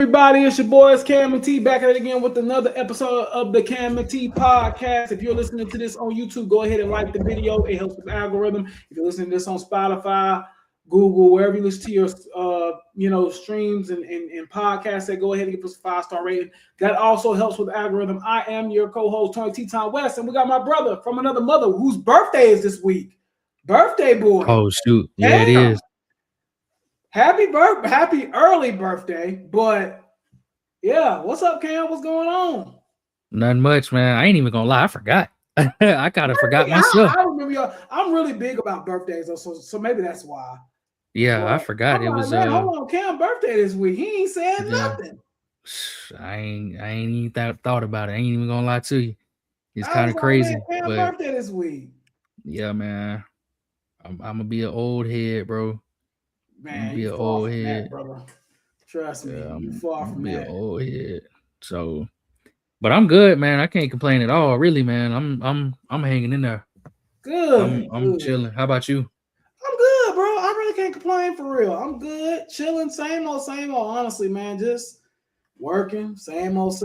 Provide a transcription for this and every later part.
Everybody, it's your boys Cam and T back at it again with another episode of the Cam and T podcast. If you're listening to this on YouTube, go ahead and like the video. It helps with the algorithm. If you're listening to this on Spotify, Google, wherever you listen to your streams and podcasts, that go ahead and give us a 5-star rating. That also helps with the algorithm. I am your co-host Tony T. Tom West, and we got my brother from another mother whose birthday is this week. Birthday boy. Oh shoot, yeah, Damn. it is. Happy early birthday, but yeah, what's up, Cam? What's going on? Nothing much, man. I ain't even gonna lie, I forgot. I kind of forgot myself. I remember I'm really big about birthdays, so maybe that's why. Yeah, I forgot. It was hold on, Cam's birthday this week. He ain't said nothing. I ain't even thought about it. I ain't even gonna lie to you. It's kind of crazy. Cam's birthday this week. Yeah, man. I'm gonna be an old head, bro. Man, be an old head, brother. Trust me, you far from that. Be an old head. So, but I'm good, man. I can't complain at all, really, man. I'm hanging in there. Good. I'm chilling. How about you? I'm good, bro. I really can't complain for real. I'm good, chilling, same old. Honestly, man, just working, same old.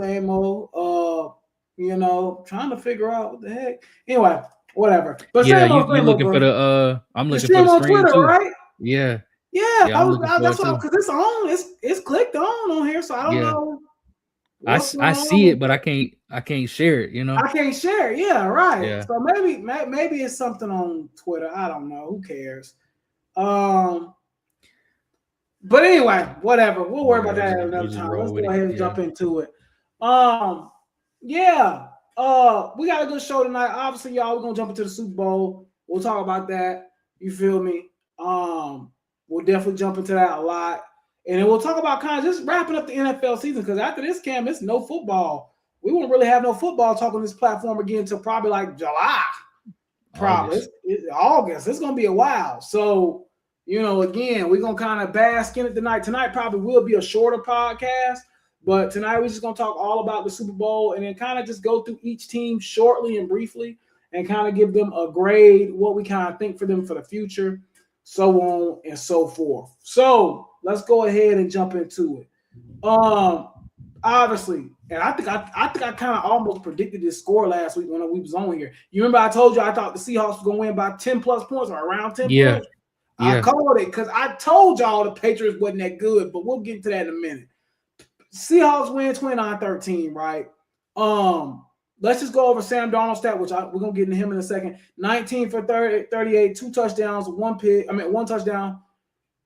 Trying to figure out what the heck. Anyway, whatever. But yeah, you looking for the I'm looking for the on Twitter, too. right? Yeah. Yeah, that's why, because it's on. It's clicked on here, so I don't know. I see it, but I can't share it. I can't share it. Yeah, right. Yeah. So maybe it's something on Twitter. I don't know. Who cares? But anyway, whatever. We'll worry about that another time. Let's go ahead and jump into it. Yeah. We got a good show tonight. Obviously, y'all, we're gonna jump into the Super Bowl. We'll talk about that. You feel me? We'll definitely jump into that a lot. And then we'll talk about kind of just wrapping up the NFL season, because after this, Cam, it's no football. We won't really have no football talk on this platform again until probably like July. Probably. It's August. It's going to be a while. So, again, we're going to kind of bask in it tonight. Tonight probably will be a shorter podcast, but tonight we're just going to talk all about the Super Bowl and then kind of just go through each team shortly and briefly and kind of give them a grade, what we kind of think for them for the future, so on and so forth. So let's go ahead and jump into it. Obviously, and I think I kind of almost predicted this score last week when we was on here. You remember I told you I thought the Seahawks were going to win by 10 plus points or around 10 points? I called it because I told y'all the Patriots wasn't that good, but we'll get to that in a minute. Seahawks win 29-13, right? Let's just go over Sam Darnold's stat, which we're going to get into him in a second. 19 for 38, 2 touchdowns, one touchdown.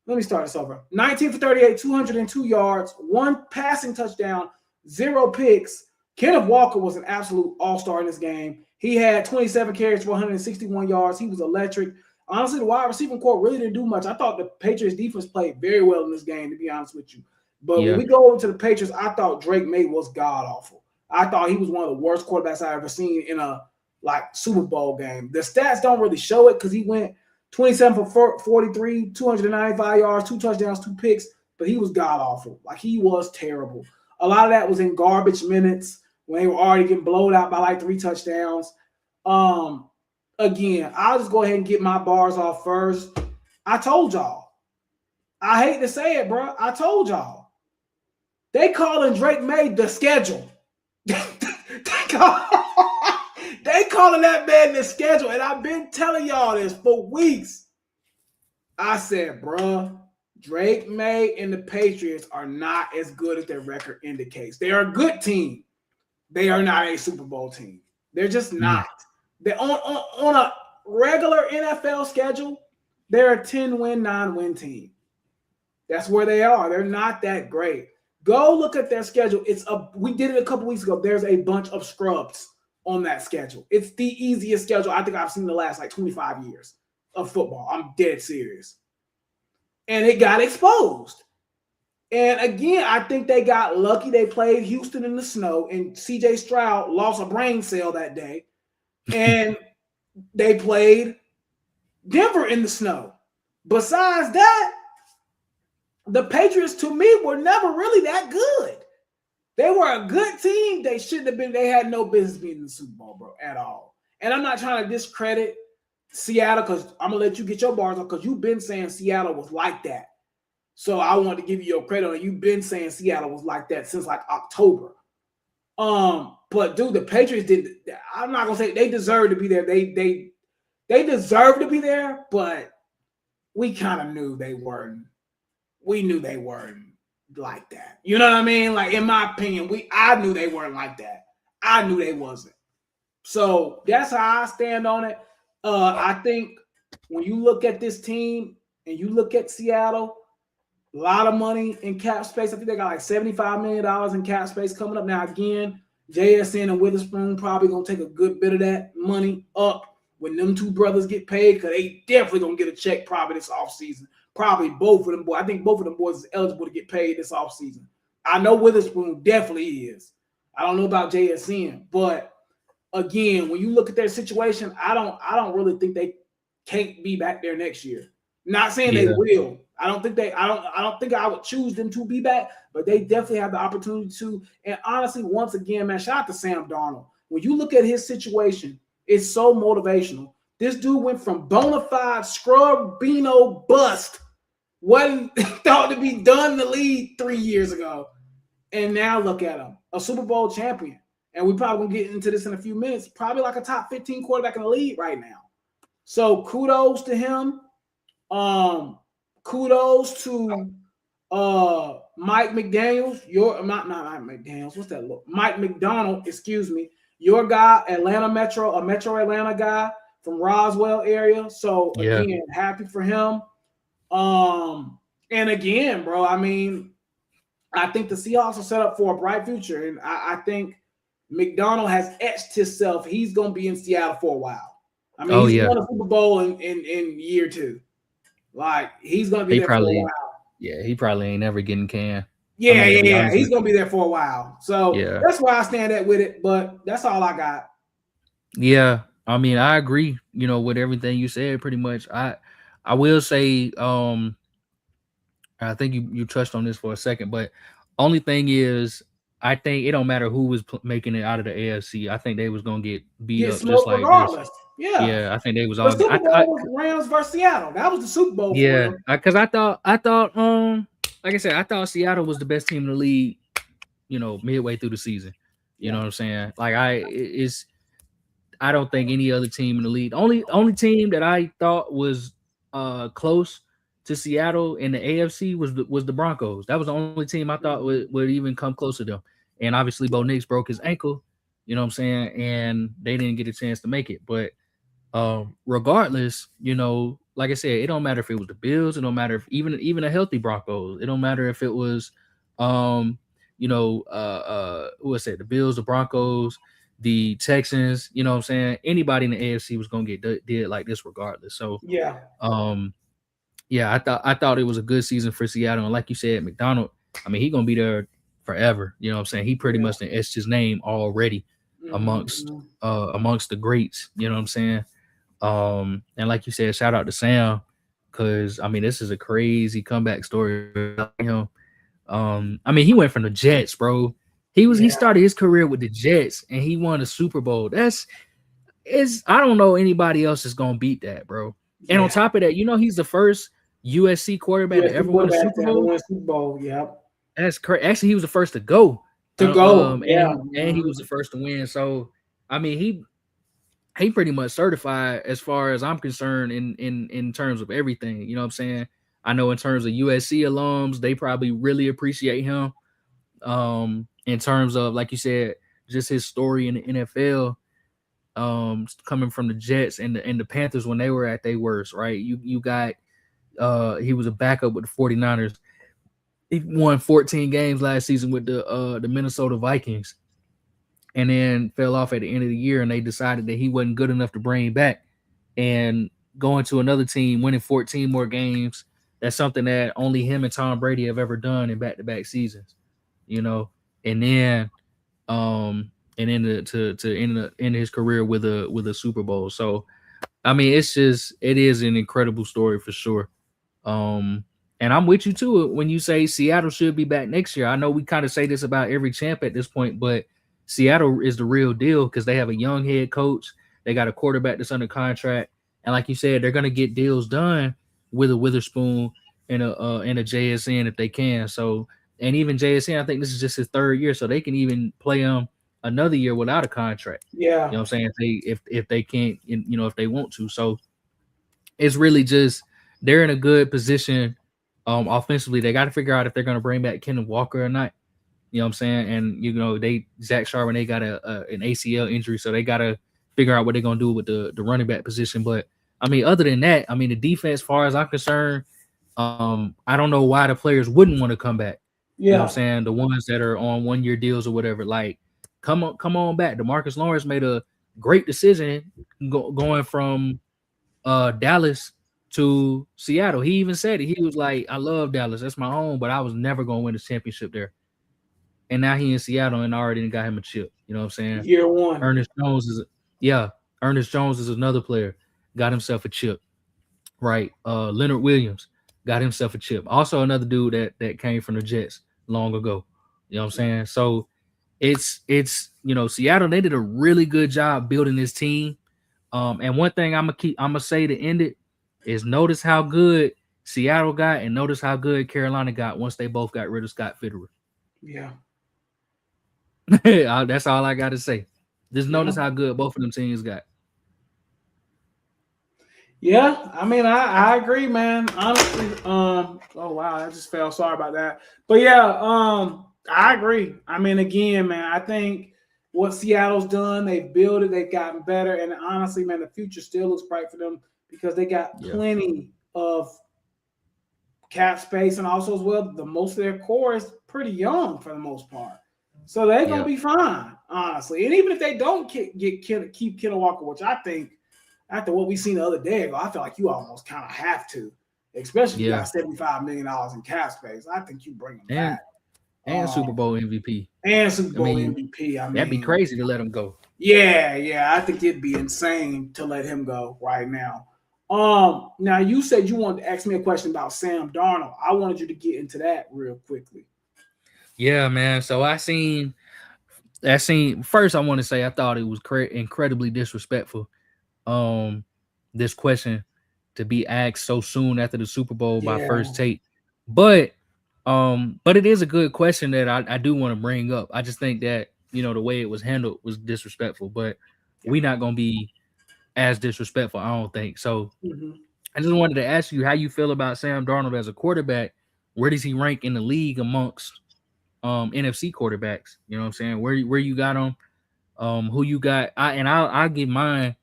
Let me start this over. 19 for 38, 202 yards, 1 passing touchdown, 0 picks. Kenneth Walker was an absolute all-star in this game. He had 27 carries for 161 yards. He was electric. Honestly, the wide receiving corps really didn't do much. I thought the Patriots defense played very well in this game, to be honest with you. But when we go over to the Patriots, I thought Drake May was god-awful. I thought he was one of the worst quarterbacks I ever seen in a Super Bowl game. The stats don't really show it because he went 27 for 43, 295 yards, 2 touchdowns, 2 picks, but he was god-awful. He was terrible. A lot of that was in garbage minutes when they were already getting blown out by 3 touchdowns. Again, I'll just go ahead and get my bars off first. I told y'all. I hate to say it, bro. I told y'all. They calling Drake May the schedule. They calling that man the schedule, and I've been telling y'all this for weeks. I said, bruh, Drake May and the Patriots are not as good as their record indicates. They are a good team. They are not a Super Bowl team. They're just not. They're on a regular NFL schedule, they're a 10-win, 9-win team. That's where they are. They're not that great. Go look at their schedule. We did it a couple weeks ago. There's a bunch of scrubs on that schedule. It's the easiest schedule I think I've seen in the last 25 years of football. I'm dead serious. And it got exposed. And again, I think they got lucky. They played Houston in the snow, and CJ Stroud lost a brain cell that day. And they played Denver in the snow. Besides that, the Patriots, to me, were never really that good. They were a good team. They shouldn't have been. They had no business being in the Super Bowl, bro, at all. And I'm not trying to discredit Seattle because I'm going to let you get your bars off because you've been saying Seattle was like that. So I want to give you your credit on it. You've been saying Seattle was like that since like October. But dude, the Patriots did. I'm not gonna say they deserve to be there. They deserve to be there, but we kind of knew they weren't. We knew they weren't like that. You know what I mean? Like in my opinion, I knew they weren't like that. I knew they wasn't. So that's how I stand on it. I think when you look at this team and you look at Seattle, a lot of money in cap space. I think they got like $75 million in cap space coming up. Now, again, JSN and Witherspoon probably going to take a good bit of that money up when them two brothers get paid, because they definitely going to get a check probably this offseason. Probably both of them boys. I think both of them boys is eligible to get paid this offseason. I know Witherspoon definitely is. I don't know about JSN, but again, when you look at their situation, I don't really think they can't be back there next year. Not saying they will. I don't think I would choose them to be back, but they definitely have the opportunity to. And honestly, once again, man, shout out to Sam Darnold. When you look at his situation, it's so motivational. This dude went from bona fide scrub-bino bust, wasn't thought to be done in the league 3 years ago. And now look at him, a Super Bowl champion. And we probably gonna get into this in a few minutes, probably like a top 15 quarterback in the league right now. So kudos to him. Kudos to Mike McDaniels, not Mike McDaniels, what's that look? Mike McDonald, excuse me, your guy, a Metro Atlanta guy from Roswell area. So again, happy for him. And again, bro, I mean, I think the Seahawks are set up for a bright future. And I think McDonald has etched himself. He's gonna be in Seattle for a while. I mean, he's won a Super Bowl in year 2. Like, he's gonna be there for a while. Yeah, he probably ain't ever getting canned. Yeah. He's gonna be there for a while. So that's why I stand at with it. But that's all I got. Yeah, I mean, I agree. You know, with everything you said, pretty much. I will say, I think you touched on this for a second, but only thing is, I think it don't matter who was making it out of the AFC. I think they was gonna get beat up just like regardless. This. Yeah, I think they was all. The Super Bowl was Rams versus Seattle. That was the Super Bowl. Yeah, because I thought, like I said, I thought Seattle was the best team in the league. You know, midway through the season. You know what I'm saying? Like I don't think any other team in the league. Only team that I thought was close to Seattle in the AFC was the Broncos. That was the only team I thought would even come close to them. And obviously, Bo Nix broke his ankle. You know what I'm saying? And they didn't get a chance to make it. But regardless, you know, like I said, it don't matter if it was the Bills. It don't matter if even a healthy Broncos. It don't matter if it was, who was it? The Bills, the Broncos, the Texans. You know what I'm saying? Anybody in the AFC was gonna get did like this regardless. So I thought it was a good season for Seattle. And like you said, McDonald, I mean, he's gonna be there forever. You know what I'm saying? He pretty much etched his name already amongst the greats. You know what I'm saying? And like you said, shout out to Sam, because I mean, this is a crazy comeback story about him. I mean, he went from the Jets, bro. He started his career with the Jets and he won a Super Bowl. I don't know anybody else is gonna beat that, bro. And on top of that, you know, he's the first USC quarterback to ever win a Super Bowl. Yep. That's crazy. Actually, he was the first to go. And he was the first to win. So I mean, he pretty much certified as far as I'm concerned in terms of everything. You know what I'm saying? I know in terms of USC alums, they probably really appreciate him. In terms of, like you said, just his story in the NFL, coming from the Jets and the Panthers when they were at their worst, right? You got he was a backup with the 49ers. He won 14 games last season with the Minnesota Vikings, and then fell off at the end of the year, and they decided that he wasn't good enough to bring back, and going to another team, winning 14 more games. That's something that only him and Tom Brady have ever done in back-to-back seasons, you know. And then, to end his career with a Super Bowl. So, I mean, it is an incredible story for sure. And I'm with you too when you say Seattle should be back next year. I know we kind of say this about every champ at this point, but Seattle is the real deal because they have a young head coach. They got a quarterback that's under contract, and like you said, they're gonna get deals done with a Witherspoon in a JSN if they can. So, and even JSN, I think this is just his 3rd year, so they can even play him another year without a contract. Yeah, you know what I'm saying, if they can't, if they want to. So it's really just they're in a good position offensively. They got to figure out if they're going to bring back Kenneth Walker or not. You know what I'm saying? And Zach Charbonnet got an ACL injury, so they got to figure out what they're going to do with the running back position. But I mean, other than that, I mean, the defense, as far as I'm concerned, I don't know why the players wouldn't want to come back. You know what I'm saying? The ones that are on 1-year deals or whatever, like come on back. DeMarcus Lawrence made a great decision going from Dallas to Seattle. He even said it. He was like, I love Dallas. That's my home, but I was never going to win a championship there. And now he in Seattle and already got him a chip. You know what I'm saying? Year 1. Ernest Jones is another player. Got himself a chip. Right. Leonard Williams got himself a chip. Also another dude that came from the Jets long ago. You know what I'm saying? So it's Seattle, they did a really good job building this team. And one thing I'm gonna say to end it is notice how good Seattle got and notice how good Carolina got once they both got rid of Scott Fitterer. Yeah. That's all I got to say. Just notice how good both of them teams got. Yeah, I mean, I agree, man. Honestly, oh wow, I just fell. Sorry about that. But yeah, I agree. I mean, again, man, I think what Seattle's done, they've built it, they've gotten better, and honestly, man, the future still looks bright for them because they got plenty of cap space, and also as well, the most of their core is pretty young for the most part. So they're gonna be fine, honestly. And even if they don't keep Kenneth Walker, which I think after what we seen the other day ago, I feel like you almost kind of have to, especially if you got $75 million in cap space. I think you bring him back. And Super Bowl MVP. And Super Bowl MVP. I mean, that'd be crazy to let him go. Yeah. I think it'd be insane to let him go right now. Now you said you wanted to ask me a question about Sam Darnold. I wanted you to get into that real quickly. Yeah, man. So I seen first. I want to say I thought it was incredibly disrespectful. This question to be asked so soon after the Super Bowl by First Take, but it is a good question that I do want to bring up. I just think that the way it was handled was disrespectful, but we're not gonna be as disrespectful, I don't think. So I just wanted to ask you how you feel about Sam Darnold as a quarterback. Where does he rank in the league amongst NFC quarterbacks? You know what I'm saying? Where you got him? Who you got? I'll give mine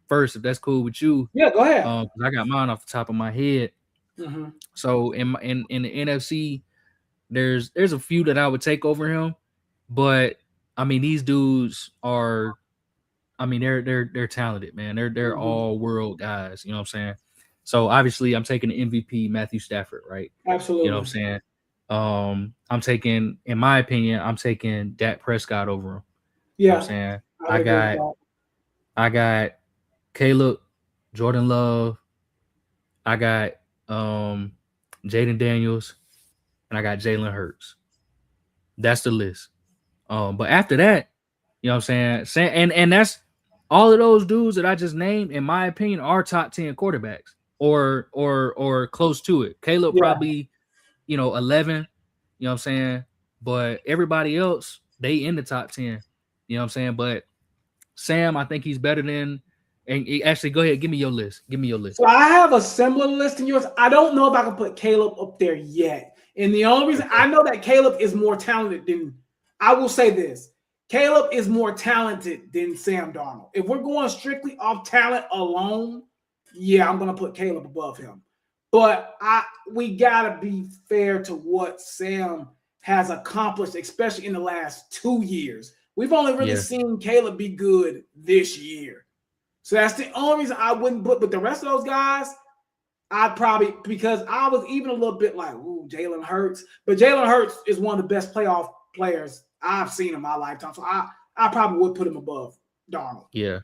first if that's cool with you. Yeah, go ahead. I got mine off the top of my head. So in the NFC, there's a few that I would take over him, but I mean these dudes are, I mean they're talented, man. They're all world guys. You know what I'm saying? So obviously I'm taking the MVP Matthew Stafford, right? Absolutely. You know what I'm saying? I'm taking, in my opinion, I'm taking Dak Prescott over him. Yeah. You know what I'm saying? I got Caleb, Jordan Love, I got Jaden Daniels, and I got Jalen Hurts. That's the list. But after that, you know what I'm saying? And that's all of those dudes that I just named, in my opinion, are top 10 quarterbacks or close to it. Caleb probably, 11, you know what I'm saying? But everybody else, they in the top 10. You know what I'm saying? But Sam, I think he's better than. And actually, go ahead, give me your list. So I have a similar list than yours. I don't know if I can put Caleb up there yet. And the only reason I know that Caleb is more talented than, I will say this, Caleb is more talented than Sam Darnold. If we're going strictly off talent alone, I'm going to put Caleb above him. But we got to be fair to what Sam has accomplished, especially in the last 2 years. We've only really seen Caleb be good this year. So that's the only reason I wouldn't put, but the rest of those guys, I'd probably, because I was even a little bit like, ooh, Jalen Hurts. But Jalen Hurts is one of the best playoff players I've seen in my lifetime. So I probably would put him above Darnold. Yeah.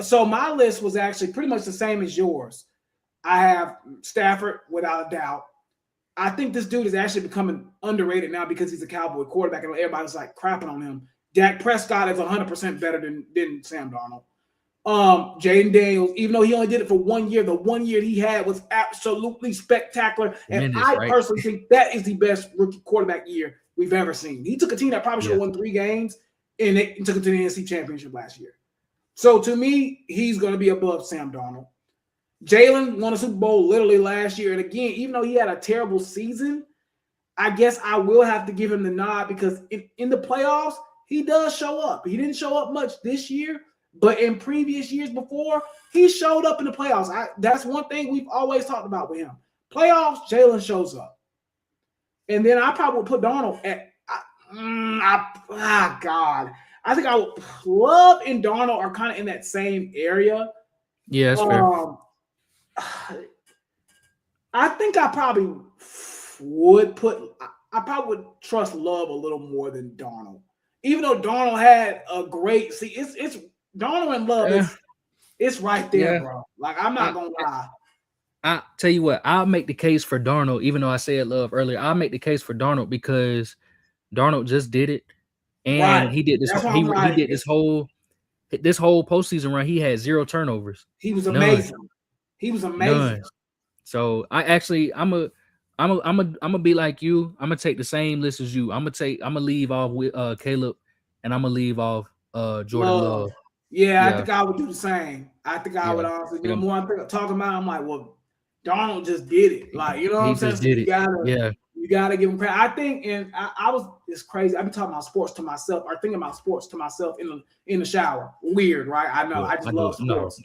So my list was actually pretty much the same as yours. I have Stafford without a doubt. I think this dude is actually becoming underrated now because he's a Cowboy quarterback and everybody's like crapping on him. Dak Prescott is 100% better than Sam Darnold. Jaden Daniels, even though he only did it for 1 year, the 1 year he had was absolutely spectacular. And I personally think that is the best rookie quarterback year we've ever seen. He took a team that probably should have won 3 games, and it took it to the NFC Championship last year. So to me, he's going to be above Sam Darnold. Jalen won a Super Bowl literally last year. And again, even though he had a terrible season, I guess I will have to give him the nod because in the playoffs, he does show up. He didn't show up much this year, but in previous years before, he showed up in the playoffs. That's one thing we've always talked about with him. Playoffs, Jalen shows up. And then I probably would put Darnold at God. I think Love and Darnold are kind of in that same area. Yeah, that's fair. I think I probably would trust Love a little more than Darnold. Even though Darnold had a great it's Darnold and Love it's right there, bro. Like I'm not gonna lie. I tell you what, I'll make the case for Darnold, even though I said Love earlier. I'll make the case for Darnold because Darnold just did it. And he did this. He did this whole postseason run. He had 0 turnovers. He was amazing. He was amazing. None. So I'm gonna be like you. I'm gonna take the same list as you. I'm gonna leave off with Caleb, and I'm gonna leave off Jordan Love. Yeah, I think I would do the same. I think I would honestly. The more I'm talking about, I'm like, well, Darnold just did it. Like, you know what I'm saying? Did it. You gotta give him credit. I think, and it's crazy. I've been talking about sports to myself, or thinking about sports to myself in the shower. Weird, right? I know. I just love sports.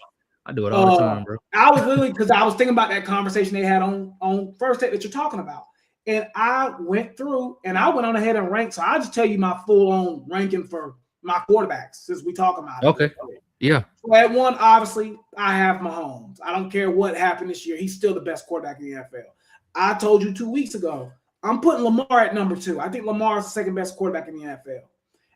I do it all the time, bro. I was literally because I was thinking about that conversation they had on First Take that you're talking about, and I went through and I went on ahead and ranked. So I'll just tell you my full on ranking for my quarterbacks since we talking about it. Okay. Yeah. So at 1, obviously, I have Mahomes. I don't care what happened this year. He's still the best quarterback in the NFL. I told you 2 weeks ago, I'm putting Lamar at number 2. I think Lamar is the second best quarterback in the NFL.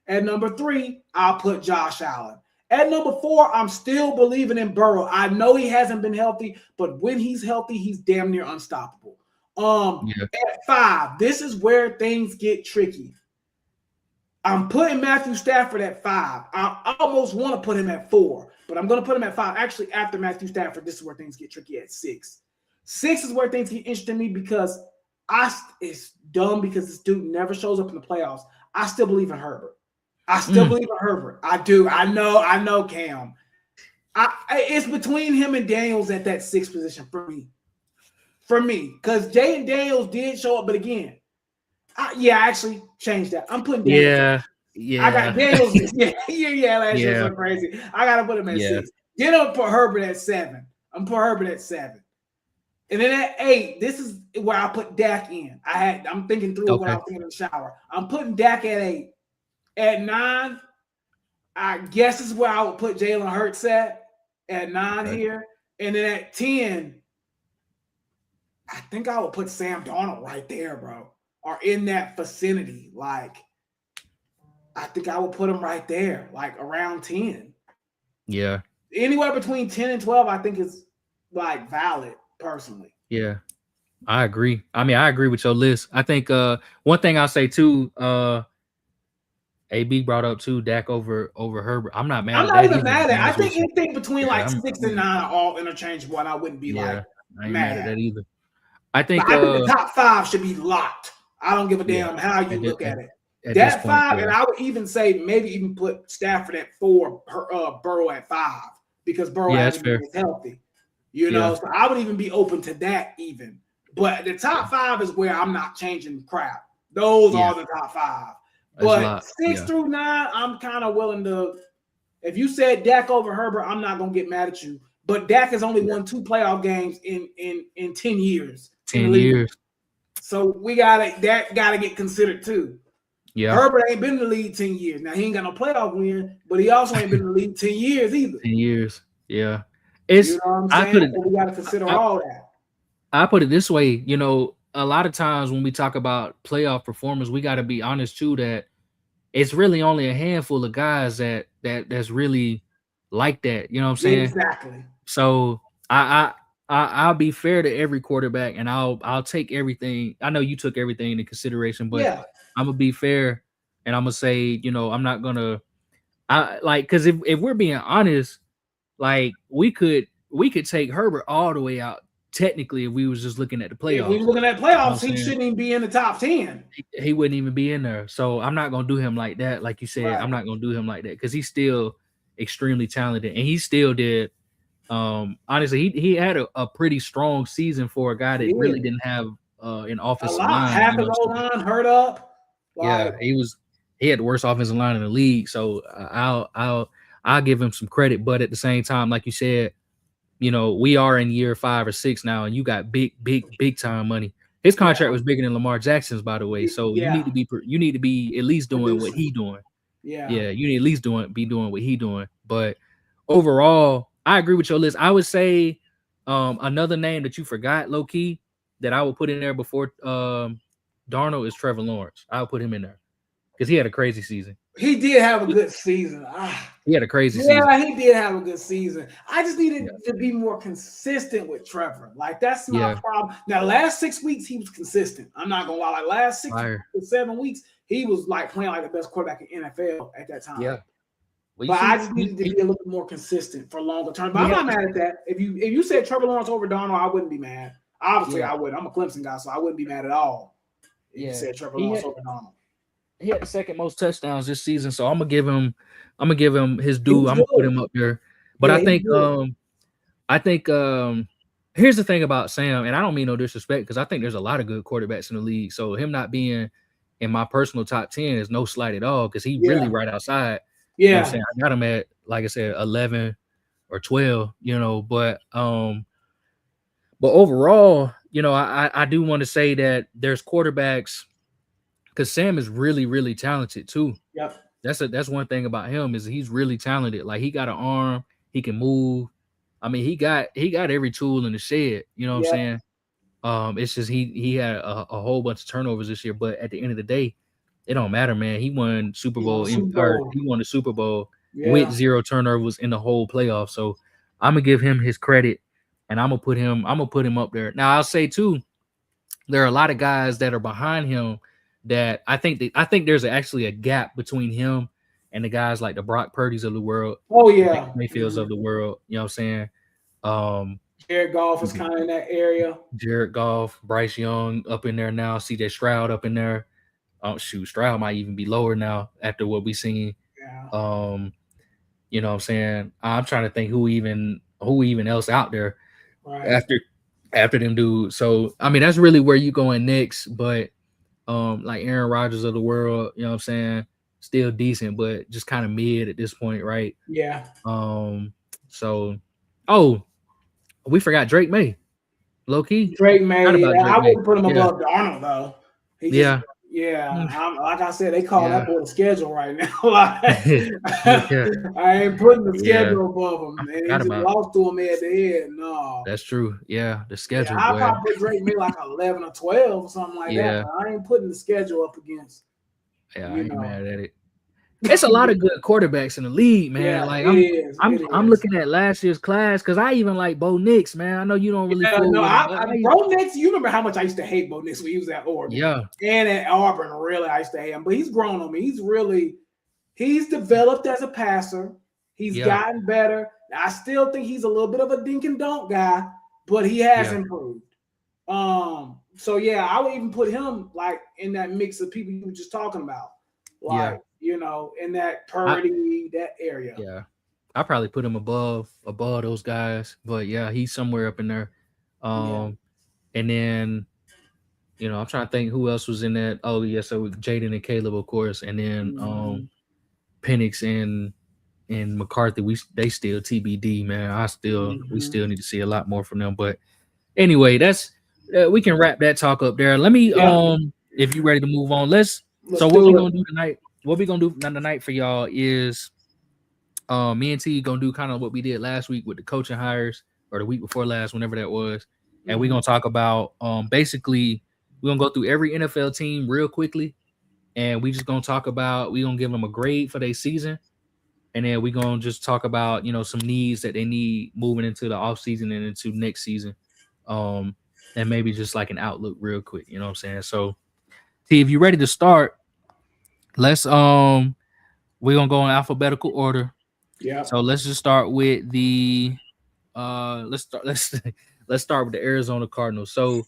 At number 3, I'll put Josh Allen. At number 4, I'm still believing in Burrow. I know he hasn't been healthy, but when he's healthy, he's damn near unstoppable. At 5, this is where things get tricky. I'm putting Matthew Stafford at 5. I almost want to put him at 4, but I'm going to put him at 5. Actually, after Matthew Stafford, this is where things get tricky at 6. 6 is where things get interesting to me because it's dumb because this dude never shows up in the playoffs. I still believe in Herbert. I do. I know, Cam. It's between him and Daniels at that 6th position for me. Because Jaden Daniels did show up, but again, I actually changed that. I'm putting Daniels. Yeah. I got Daniels. Last year was so crazy. I got to put him at 6. Then I'll put Herbert at 7. I'm put Herbert at 7. And then at 8, this is where I put Dak in. I'm thinking through what I was thinking in the shower. I'm putting Dak at 8. At 9, I guess is where I would put Jalen Hurts at 9 here. And then at 10, I think I would put Sam Darnold right there, bro. Or in that vicinity. Like, I think I would put him right there, like around 10. Yeah. Anywhere between 10 and 12, I think is like valid, personally. Yeah. I agree. I mean, I agree with your list. I think one thing I'll say too, AB brought up too, Dak over Herbert. I'm not mad. I'm not even mad at it. I think anything between 6 and 9 are all interchangeable, and I wouldn't be mad at that either. I think the top 5 should be locked. I don't give a damn how you look at it. That 5, and I would even say maybe even put Stafford at 4, Burrow at 5, because Burrow hasn't been healthy. You know, so I would even be open to that even. But the top 5 is where I'm not changing crap. Those are the top 5. But 6 through 9, I'm kind of willing to. If you said Dak over Herbert, I'm not gonna get mad at you. But Dak has only won 2 playoff games in 10 years. 10 years. So that gotta get considered too. Yeah. Herbert ain't been in the league 10 years. Now he ain't got no playoff win, but he also ain't been in the league 10 years either. 10 years. Yeah. You know what I'm saying? So we gotta consider all that. I put it this way, you know. A lot of times when we talk about playoff performers, we got to be honest too that it's really only a handful of guys that's really like that. You know what I'm saying? Exactly. So I'll be fair to every quarterback, and I'll take everything. I know you took everything into consideration, but I'm gonna be fair, and I'm gonna say, you know, I'm not gonna, because if we're being honest, like we could take Herbert all the way out. Technically, if we was just looking at the playoffs. If we were looking at playoffs, he shouldn't even be in the top 10. He wouldn't even be in there. So I'm not gonna do him like that. Like you said, I'm not gonna do him like that because he's still extremely talented and he still did. Honestly, he had a pretty strong season for a guy that really didn't have an offensive line. Half his old line hurt up. Like, he had the worst offensive line in the league. So I'll give him some credit, but at the same time, like you said, you know, we are in year 5 or 6 now, and you got big time money. His contract was bigger than Lamar Jackson's, by the way. So you need to be at least doing what he doing. Yeah, you need at least be doing what he doing. But overall, I agree with your list. I would say another name that you forgot, low key, that I would put in there before Darnold is Trevor Lawrence. I would put him in there because he had a crazy season. He did have a good season. He had a crazy season. Yeah, he did have a good season. I just needed to be more consistent with Trevor. Like, that's my problem. Now, last 6 weeks, he was consistent. I'm not going to lie. Like, last 6 to 7 weeks, he was, like, playing like the best quarterback in NFL at that time. Yeah. Well, but I just needed to be a little bit more consistent for longer term. But I'm not mad at that. If you said Trevor Lawrence over Darnold, I wouldn't be mad. Obviously, I wouldn't. I'm a Clemson guy, so I wouldn't be mad at all if you said Trevor Lawrence over Darnold. He had the second most touchdowns this season, so I'm gonna give him his due. I'm gonna put him up there. But I think here's the thing about Sam, and I don't mean no disrespect because I think there's a lot of good quarterbacks in the league. So him not being in my personal top 10 is no slight at all because he really right outside. Yeah, you know what I'm saying? I got him at, like I said, 11 or 12. You know, but overall, you know, I do want to say that there's quarterbacks. Because Sam is really, really talented too. Yep. That's one thing about him is he's really talented. Like, he got an arm, he can move. I mean, he got every tool in the shed. You know what I'm saying? It's just he had a whole bunch of turnovers this year, but at the end of the day, it don't matter, man. He won Super Bowl. He won the Super Bowl with 0 turnovers in the whole playoff. So I'm gonna give him his credit, and I'm gonna put him up there. Now I'll say too, there are a lot of guys that are behind him that I think there's actually a gap between him and the guys like the Brock Purdy's of the world. Oh yeah, Mayfields of the world. You know what I'm saying? Jared Goff is kind of in that area. Jared Goff, Bryce Young up in there now. CJ Stroud up in there. Stroud might even be lower now after what we seen. Yeah. You know what I'm saying? I'm trying to think who even else out there after them dudes. So I mean, that's really where you going next, but. Like Aaron Rodgers of the world, you know what I'm saying? Still decent, but just kind of mid at this point, right? Yeah. So, we forgot Drake May. Low key. Drake May. I wouldn't put him above Darnold though. Like I said, they call that boy the schedule right now. Like, I ain't putting the schedule above him. And he just lost to him at the head. No, that's true. Yeah, the schedule. I probably put Drake May like 11 or 12 or something like that. But I ain't putting the schedule up against. Yeah, I ain't mad at it. It's a lot of good quarterbacks in the league, man. Yeah, like I'm looking at last year's class because I even like Bo Nix, man. I know you don't really. Bo Nix. You remember how much I used to hate Bo Nix when he was at Oregon, and at Auburn. Really, I used to hate him, but he's grown on me. He's developed as a passer. He's gotten better. I still think he's a little bit of a dink and dunk guy, but he has improved. So I would even put him like in that mix of people you were just talking about, like. You know, in that Purdy, that area. Yeah. I probably put him above those guys. But he's somewhere up in there. And then, you know, I'm trying to think who else was in that. Oh, yeah, so Jaden and Caleb, of course. And then Penix and McCarthy, they still TBD, man. We still need to see a lot more from them. But anyway, that's we can wrap that talk up there. Let me if you're ready to move on, let's so what we're gonna do tonight. What we're gonna do tonight for y'all is me and T gonna do kind of what we did last week with the coaching hires, or the week before last, whenever that was. And we're gonna talk about basically we're gonna go through every NFL team real quickly, and we just gonna talk about, we're gonna give them a grade for their season, and then we're gonna just talk about, you know, some needs that they need moving into the offseason and into next season. And maybe just like an outlook real quick, you know what I'm saying? So T, if you're ready to start, let's we're gonna go in alphabetical order. Yeah. So let's just start with the let's start with the Arizona Cardinals. So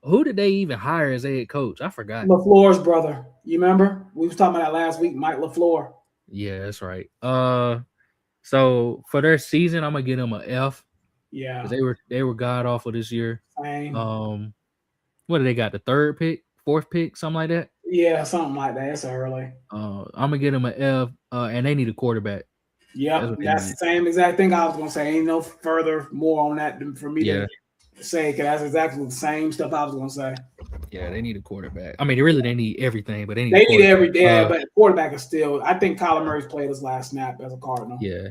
who did they even hire as a head coach? I forgot. LaFleur's brother. You remember? We was talking about that last week, Mike LaFleur. Yeah, that's right. So for their season, I'm gonna give them an F. Yeah. They were god awful this year. Same. What do they got? The third pick, fourth pick, something like that? Yeah, something like that. It's early. I'm gonna give them an F, and they need a quarterback. Yep, that's the same exact thing I was gonna say. Ain't no further more on that for me to say, because that's exactly the same stuff I was gonna say. Yeah, they need a quarterback. I mean, they need everything, but they need everything. But quarterback is still. I think Kyler Murray's played his last snap as a Cardinal. Yeah,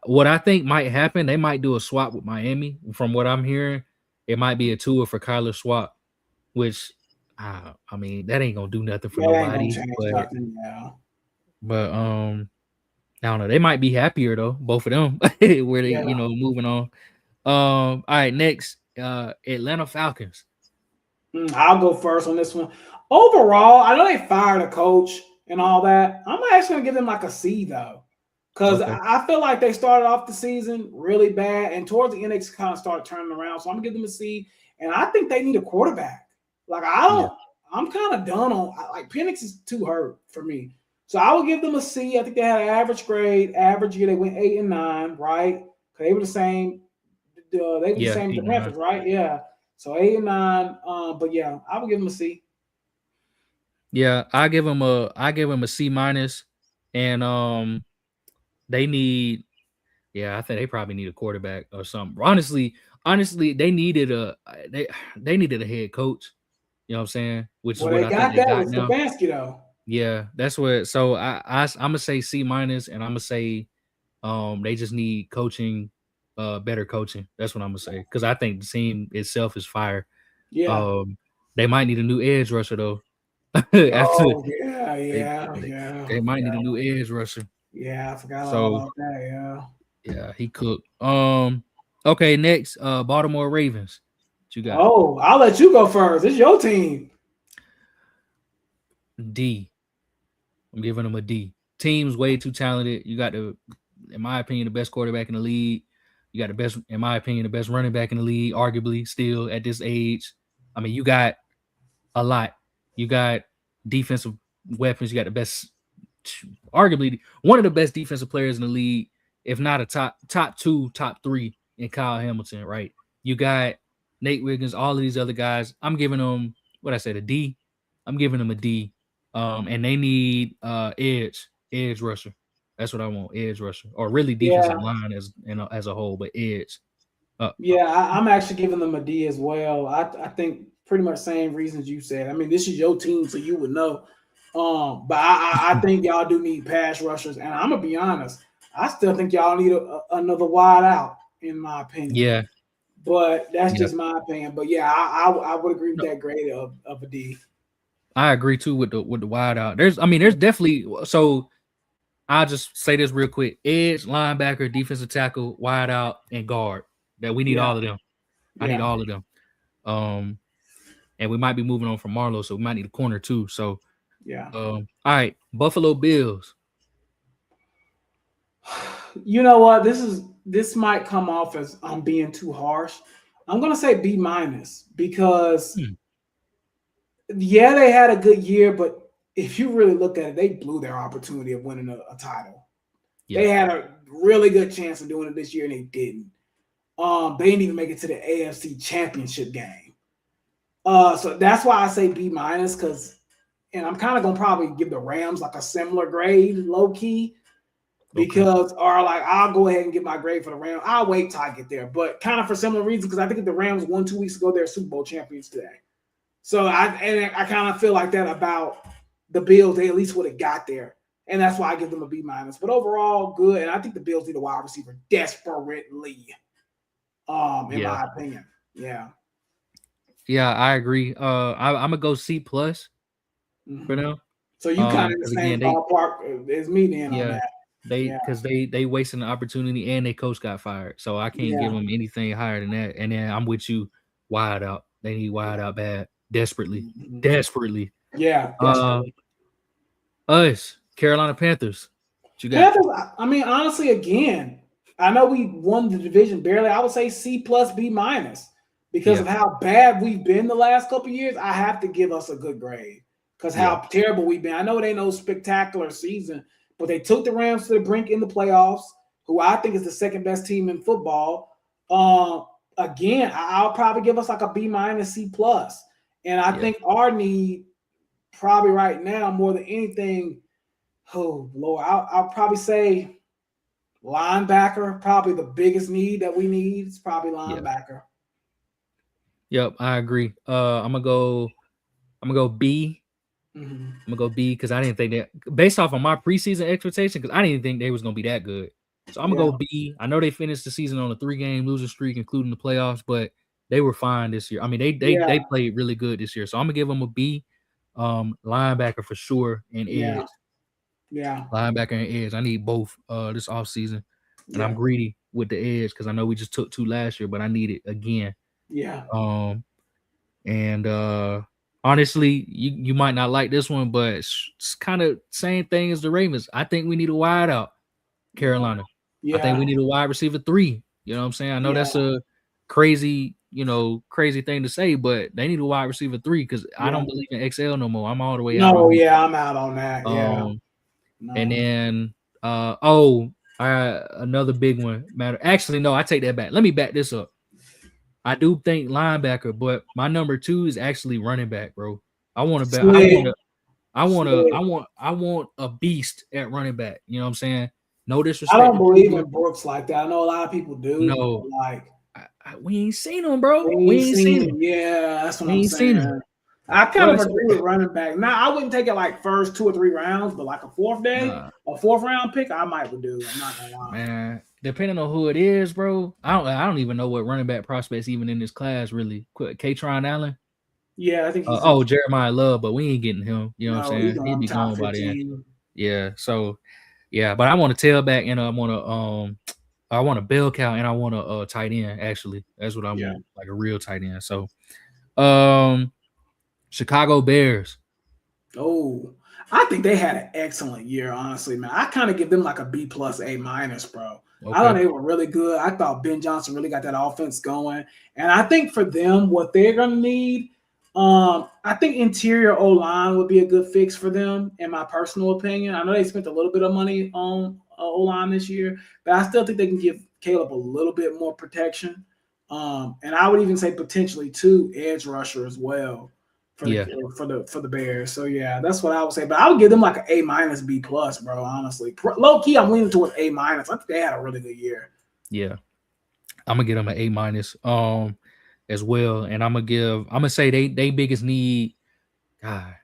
what I think might happen, they might do a swap with Miami. From what I'm hearing, it might be a Tua for Kyler swap, which I mean that ain't gonna do nothing for nobody. But I don't know. They might be happier though, both of them, where they moving on. All right, next, Atlanta Falcons. I'll go first on this one. Overall, I know they fired a coach and all that. I'm actually gonna give them like a C though, because I feel like they started off the season really bad, and towards the end they kind of started turning around. So I'm gonna give them a C, and I think they need a quarterback. Like I'm kind of done on Penix is too hurt for me. So I would give them a C. I think they had an average grade. Average year, they went 8 and 9, right? They were the same. They were the same as the Panthers, right? Yeah. So 8 and 9. But yeah, I would give them a C. Yeah, I give them a C minus, and they need. Yeah, I think they probably need a quarterback or something. Honestly, they needed a head coach. You know what I'm saying? Which is what I think they got now. Stefanski, though. Yeah, that's what. So I'm gonna say C minus, and I'm gonna say they just need coaching, better coaching. That's what I'm gonna say, because I think the team itself is fire. Yeah. They might need a new edge rusher though. They might need a new edge rusher. Yeah, I forgot about that. Yeah, he cooked. Okay, next, Baltimore Ravens. What you got? Oh, I'll let you go first. It's your team. D. I'm giving them a D. Team's way too talented. You got in my opinion, the best quarterback in the league. You got the best, in my opinion, the best running back in the league, arguably still at this age. I mean, you got a lot. You got defensive weapons. You got the best, arguably one of the best defensive players in the league, if not a top 2, top 3 in Kyle Hamilton, right? You got Nate Wiggins, all of these other guys. I'm giving them, a D. I'm giving them a D. And they need edge rusher. That's what I want, edge rusher, or really defensive line as a whole, but edge. I'm actually giving them a D as well. I think pretty much same reasons you said. I mean, this is your team, so you would know. But I think y'all do need pass rushers, and I'm gonna be honest. I still think y'all need another wide out, in my opinion. Yeah. But that's just my opinion. But yeah, I would agree with that grade of a D. I agree too with the wide out. There's definitely, so I'll just say this real quick. Edge, linebacker, defensive tackle, wide out, and guard. That we need all of them. I need all of them. And we might be moving on from Marlowe, so we might need a corner too. So all right, Buffalo Bills. You know what? This might come off as I'm being too harsh. I'm gonna say B minus, because they had a good year, but if you really look at it, they blew their opportunity of winning a title. Yeah. They had a really good chance of doing it this year, and they didn't. They didn't even make it to the AFC Championship game. So that's why I say B minus, and I'm kind of gonna probably give the Rams like a similar grade, low key, because I'll go ahead and get my grade for the Rams. I'll wait till I get there, but kind of for similar reasons, because I think if the Rams won 2 weeks ago, they're Super Bowl champions today. So I kind of feel like that about the Bills. They at least would have got there, and that's why I give them a B minus. But overall, good. And I think the Bills need a wide receiver desperately. In my opinion, I agree. I'm gonna go C plus for them. So you kind of in the same ballpark as me then on that. They wasted an opportunity, and their coach got fired, so I can't give them anything higher than that. And then I'm with you, wide out. They need wide out bad. Desperately. Yeah. Us, Carolina Panthers. Panthers, I mean, honestly, again, I know we won the division barely. I would say C+, B- because of how bad we've been the last couple of years. I have to give us a good grade because how terrible we've been. I know it ain't no spectacular season, but they took the Rams to the brink in the playoffs, who I think is the second best team in football. Again, I'll probably give us like a B-, C+. And I think our need probably right now more than anything, oh Lord, I'll probably say linebacker. Probably the biggest need that we need is probably linebacker. Yep, I agree. I'm gonna go B. Mm-hmm. I'm gonna go B because I didn't think that, based off of my preseason expectation, because I didn't think they was gonna be that good. So I'm gonna go B. I know they finished the season on a 3-game losing streak, including the playoffs, but they were fine this year. I mean, they played really good this year. So I'm gonna give them a B. Linebacker for sure, and edge. Yeah. Linebacker and edge. I need both this offseason. And I'm greedy with the edge because I know we just took 2 last year, but I need it again. Yeah. And honestly, you might not like this one, but it's kind of same thing as the Ravens. I think we need a wide out, Carolina. I think we need a wide receiver 3. You know what I'm saying? I know that's a crazy thing to say, but they need a wide receiver 3 because I don't believe in XL no more. I'm all the way out. No, I'm out on that. And then another big one matter. Actually, no, I take that back. Let me back this up. I do think linebacker, but my number 2 is actually running back, bro. I want a beast at running back. You know what I'm saying? No disrespect. I don't believe in Brooks like that. I know a lot of people do. No, like we ain't seen him, bro. We ain't seen him. Yeah, that's what I'm saying. I kind of agree with running back. Now, I wouldn't take it like first 2 or 3 rounds, but like a 4th round pick, I might would do. I'm not gonna lie. Man, depending on who it is, bro. I don't even know what running back prospects even in this class really. Katron Allen. Yeah, I think he's Jeremiah Love, but we ain't getting him. You know what I'm saying? He'd be gone by then. Yeah, so but I want a tailback and I want a bell cow and I want a tight end. Actually, that's what I want, like a real tight end. So, Chicago Bears. Oh, I think they had an excellent year, honestly, man. I kind of give them like a B+, A-, bro. Okay. I thought they were really good. I thought Ben Johnson really got that offense going. And I think for them, what they're going to need, I think interior O-line would be a good fix for them, in my personal opinion. I know they spent a little bit of money on O-line this year, but I still think they can give Caleb a little bit more protection. And I would even say potentially 2 edge rusher as well. For the Bears. So that's what I would say. But I would give them like an A-, B+, bro, honestly. Low key, I'm leaning towards A-. I think they had a really good year. Yeah. I'm gonna give them an A- as well. And I'm gonna say they biggest need, God,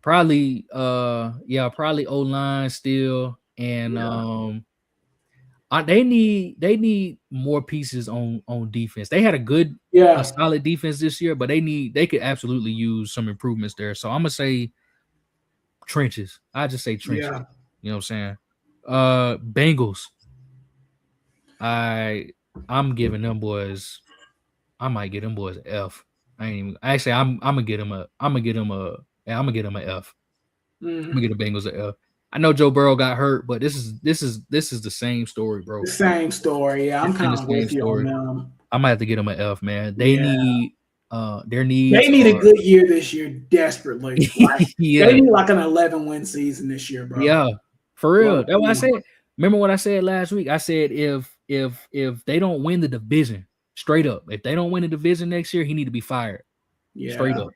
probably O-line still. And they need more pieces on defense. They had a solid defense this year, but they could absolutely use some improvements there. So I'm gonna say trenches. I just say trenches. Yeah. You know what I'm saying? Bengals. I'm giving them boys. I might get them boys an F. I'm gonna get them an F. I'm gonna get the Bengals an F. I know Joe Burrow got hurt, but this is the same story, bro. The same story. Yeah, I'm kind of with you on them. I might have to get them an F, man. They need their needs. They need a good year this year desperately. Like, they need like an 11-win season this year, bro. Yeah, for real. That's what I said. Remember what I said last week? I said if they don't win the division, straight up, if they don't win the division next year, he need to be fired. Yeah, straight up,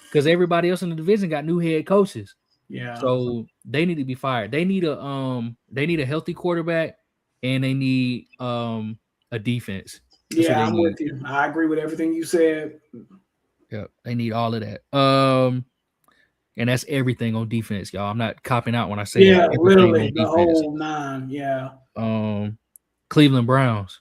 because everybody else in the division got new head coaches. Yeah. So they need to be fired. They need a healthy quarterback, and they need a defense. Yeah, I'm with you. I agree with everything you said. Yeah, they need all of that. And that's everything on defense, y'all. I'm not copping out when I say that. Literally the whole 9. Yeah. Cleveland Browns.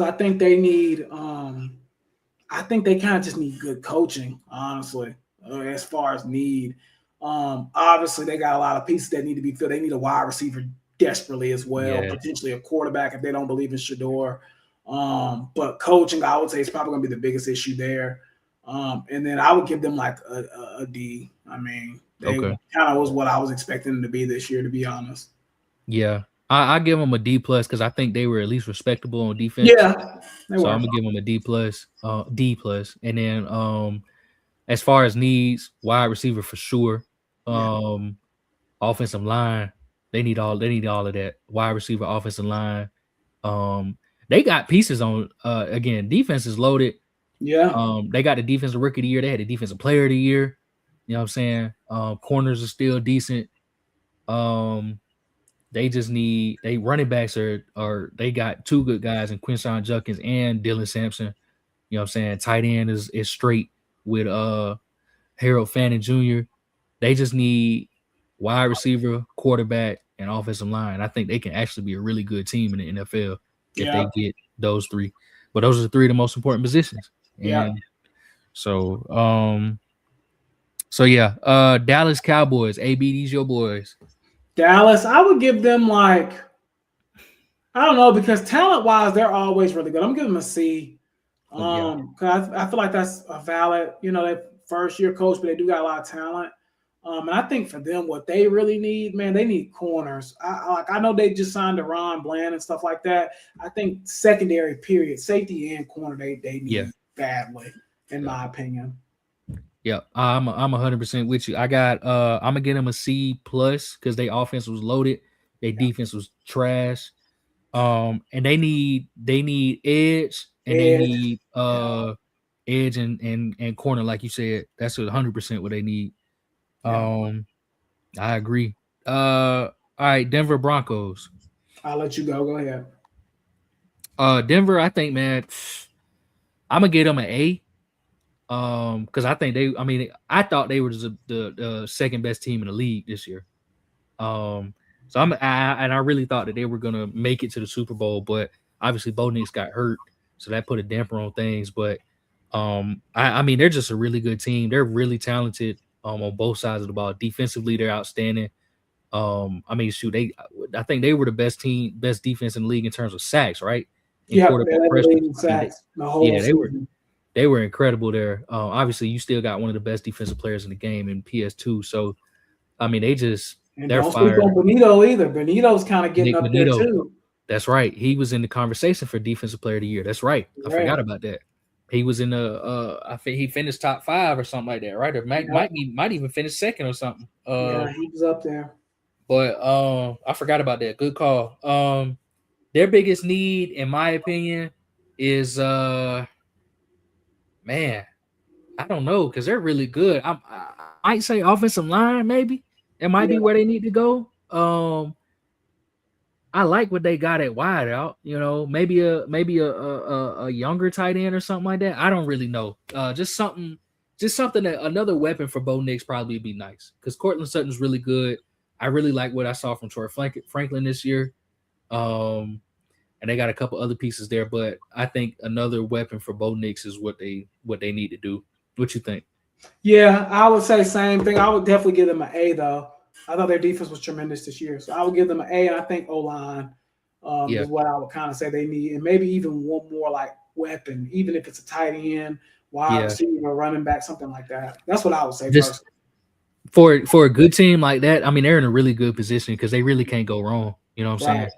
I think they need. I think they kind of just need good coaching, honestly, as far as need. Obviously, they got a lot of pieces that need to be filled. They need a wide receiver desperately as well, potentially a quarterback if they don't believe in Shador. But coaching, I would say, is probably going to be the biggest issue there. And then I would give them like a D. I mean, They kind of was what I was expecting them to be this year, to be honest. Yeah. I give them a D plus because I think they were at least respectable on defense. Yeah. So I'm gonna give them a D plus, and then as far as needs, wide receiver for sure. Offensive line, they need all of that. Wide receiver, offensive line. They got pieces on. Again, defense is loaded. Yeah. They got the defensive rookie of the year. They had the defensive player of the year. You know what I'm saying? Corners are still decent. They just need running backs are they got two good guys in Quinshon Judkins and Dylan Sampson. You know what I'm saying? Tight end is straight with Harold Fannin Jr. They just need wide receiver, quarterback, and offensive line. I think they can actually be a really good team in the NFL if they get those three. But those are the three of the most important positions. And so Dallas Cowboys, AB, these your boys. Dallas, I would give them like, I don't know, because talent-wise, they're always really good. I'm giving them a C. Because I feel like that's a valid, they first-year coach, but they do got a lot of talent. And I think for them, what they really need, man, they need corners. I know they just signed Ron Bland and stuff like that. I think secondary, period, safety and corner, they need badly, in my opinion. Yeah, I'm 100% with you. I got I'm gonna get them a C plus because their offense was loaded, their defense was trash. And they need edge and they need edge and corner, like you said. That's 100% what they need. I agree. All right, Denver Broncos. I'll let you go. Go ahead. Denver, I think, man, I'm gonna get them an A. Because I think I thought they were the second best team in the league this year. So I really thought that they were gonna make it to the Super Bowl, but obviously Bo Nix got hurt, so that put a damper on things. But they're just a really good team. They're really talented on both sides of the ball. Defensively, they're outstanding. I think they were the best defense in the league in terms of sacks, right? Quarterback pressure. They were incredible there. Obviously, you still got one of the best defensive players in the game in PS2. So, they're don't speak on Benito either. Benito's kind of getting up there too. That's right. He was in the conversation for Defensive Player of the Year. That's right. I forgot about that. He was in I think he finished top 5 or something like that, right? Or might even finish second or something. He was up there. But I forgot about that. Good call. Their biggest need, in my opinion, is man, I don't know, because they're really good. I might say offensive line, maybe. It might be where they need to go. I like what they got at wide out. Maybe a younger tight end or something like that. I don't really know. Just something that another weapon for Bo Nix probably would be nice, because Cortland Sutton's really good. I really like what I saw from Troy Franklin this year. And they got a couple other pieces there, but I think another weapon for Bo Nix is what they need to do. What you think? Yeah, I would say same thing. I would definitely give them an A, though. I thought their defense was tremendous this year, so I would give them an A. And I think O-line is what I would kind of say they need, and maybe even one more like weapon, even if it's a tight end, wide receiver, running back, something like that. That's what I would say. Just for a good team like that, they're in a really good position because they really can't go wrong. You know what I'm saying?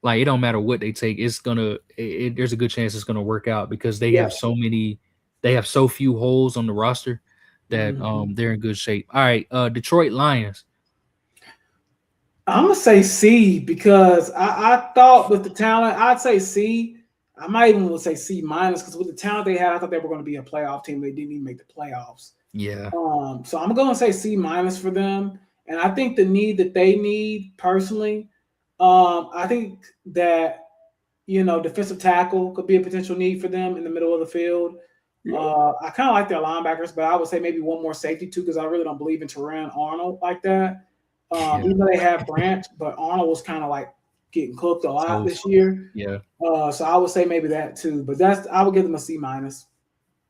Like, it don't matter what they take, there's a good chance it's gonna work out because they have so few holes on the roster that they're in good shape. All right, Detroit Lions. I'm gonna say C because I thought with the talent, I'd say C. I might even say C minus because with the talent they had, I thought they were going to be a playoff team. They didn't even make the playoffs. Yeah. So I'm going to say C minus for them, and I think the need that they need personally. I think that, defensive tackle could be a potential need for them in the middle of the field. I kind of like their linebackers, but I would say maybe one more safety too, because I really don't believe in Terran Arnold like that. Even though they have Branch, but Arnold was kind of like getting cooked a lot this year. Yeah. So I would say maybe that too, but I would give them a C minus.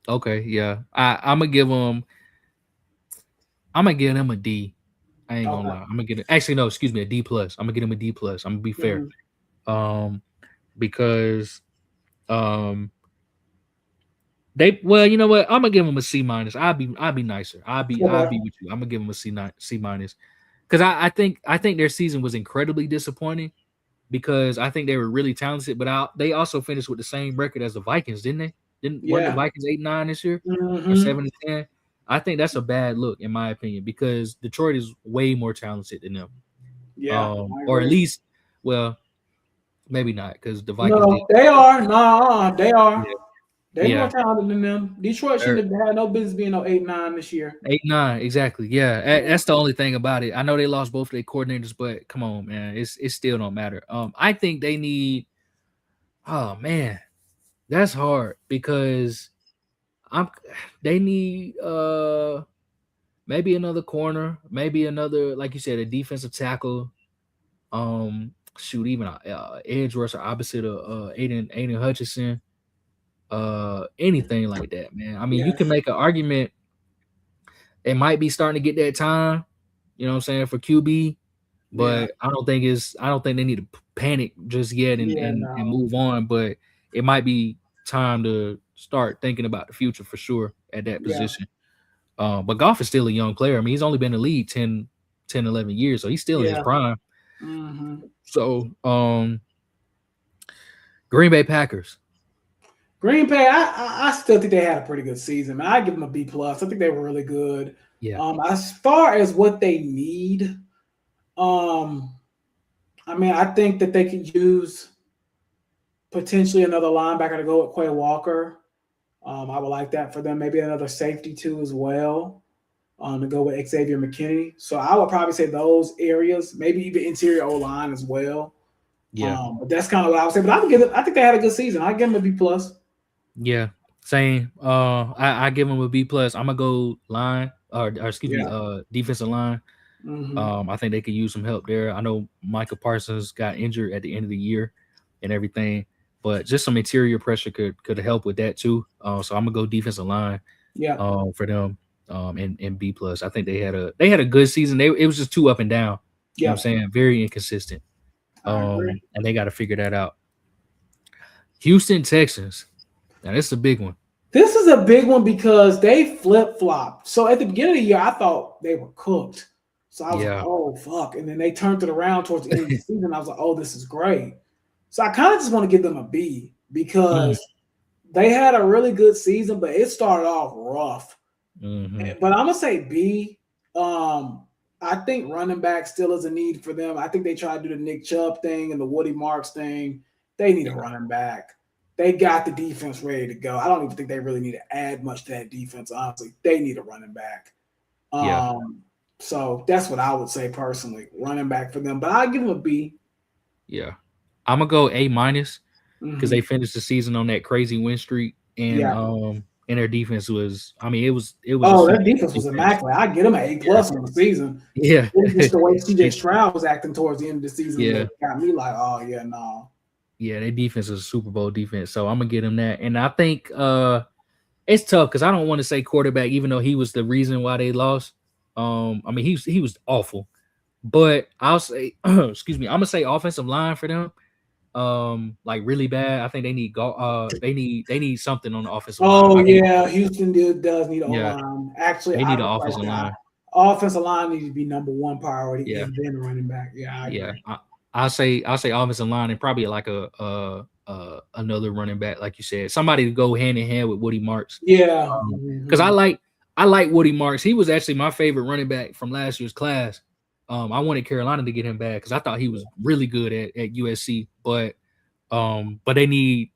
Okay. Yeah. I'm gonna give them a D. I ain't gonna lie. I'm gonna get it. Actually, no, excuse me, a D plus. I'm gonna get him a D plus. I'm gonna be fair. Because Well, you know what? I'm gonna give them a C minus. I'll be nicer. I'll be with you. I'm gonna give them a C minus because I think their season was incredibly disappointing because I think they were really talented, but they also finished with the same record as the Vikings, didn't they? Weren't the Vikings 8-9 this year or 7-10? I think that's a bad look in my opinion because Detroit is way more talented than them. Yeah, or at least, well, maybe not because the Vikings. No, they are. No, they are. Yeah. They're more talented than them. Detroit shouldn't have had no business being no 8-9 this year. 8-9, exactly. Yeah, that's the only thing about it. I know they lost both of their coordinators, but come on, man, it still don't matter. I think they need. Oh man, that's hard because they need maybe another corner, maybe another, like you said, a defensive tackle. Even a edge rusher opposite of Aiden Hutchinson. Anything like that, man. I mean, you can make an argument. It might be starting to get that time, you know what I'm saying, for QB, but I don't think they need to panic just yet and move on. But it might be time to start thinking about the future for sure at that position. But Goff is still a young player. I mean, he's only been in the league 10, 11 years, so he's still in his prime. Mm-hmm. So, Green Bay Packers. Green Bay, I still think they had a pretty good season. Man, I give them a B plus. I think they were really good. Yeah. As far as what they need, I mean, I think that they could use potentially another linebacker to go with Quay Walker. I would like that for them. Maybe another safety too as well. To go with Xavier McKinney. So I would probably say those areas, maybe even interior O-line as well. Yeah. But that's kind of what I would say. But I think they had a good season. I give them a B plus. Yeah, same. I give them a B plus. I'm gonna go line or excuse me, defensive line. Mm-hmm. I think they could use some help there. I know Micah Parsons got injured at the end of the year and everything, but just some interior pressure could help with that too. So I'm gonna go defensive line. For them. And B plus. I think they had a good season. It was just too up and down. You know what I'm saying? Very inconsistent. And they got to figure that out. Houston Texans. Now this is a big one. This is a big one because they flip-flopped. So at the beginning of the year, I thought they were cooked. So I was like, oh, fuck. And then they turned it around towards the end of the season. I was like, oh, this is great. So I kind of just want to give them a B because they had a really good season, but it started off rough. Mm-hmm. But I'm going to say B. I think running back still is a need for them. I think they try to do the Nick Chubb thing and the Woody Marks thing. They need a running back. They got the defense ready to go. I don't even think they really need to add much to that defense, honestly. They need a running back. So that's what I would say personally, running back for them. But I'll give them a B. Yeah. I'm going to go A minus because they finished the season on that crazy win streak. And their defense was, I mean, it was. Oh, their defense was immaculate. I get them an A plus on the season. Yeah. Just the way CJ Stroud was acting towards the end of the season got me like, oh, yeah, no. Yeah, their defense is a Super Bowl defense, so I'm gonna get them that. And I think it's tough because I don't want to say quarterback, even though he was the reason why they lost. I mean, he was awful, but I'll say, excuse me, I'm gonna say offensive line for them. Like really bad. I think they need they need something on the offensive line. Oh yeah, Houston does need a line. Actually, they need an offensive line. Offensive line needs to be number one priority, and then running back. Yeah, I agree. I'll say offensive line and probably like another running back, like you said, somebody to go hand in hand with Woody Marks. Yeah, because I like Woody Marks. He was actually my favorite running back from last year's class. I wanted Carolina to get him back because I thought he was really good at USC, but they need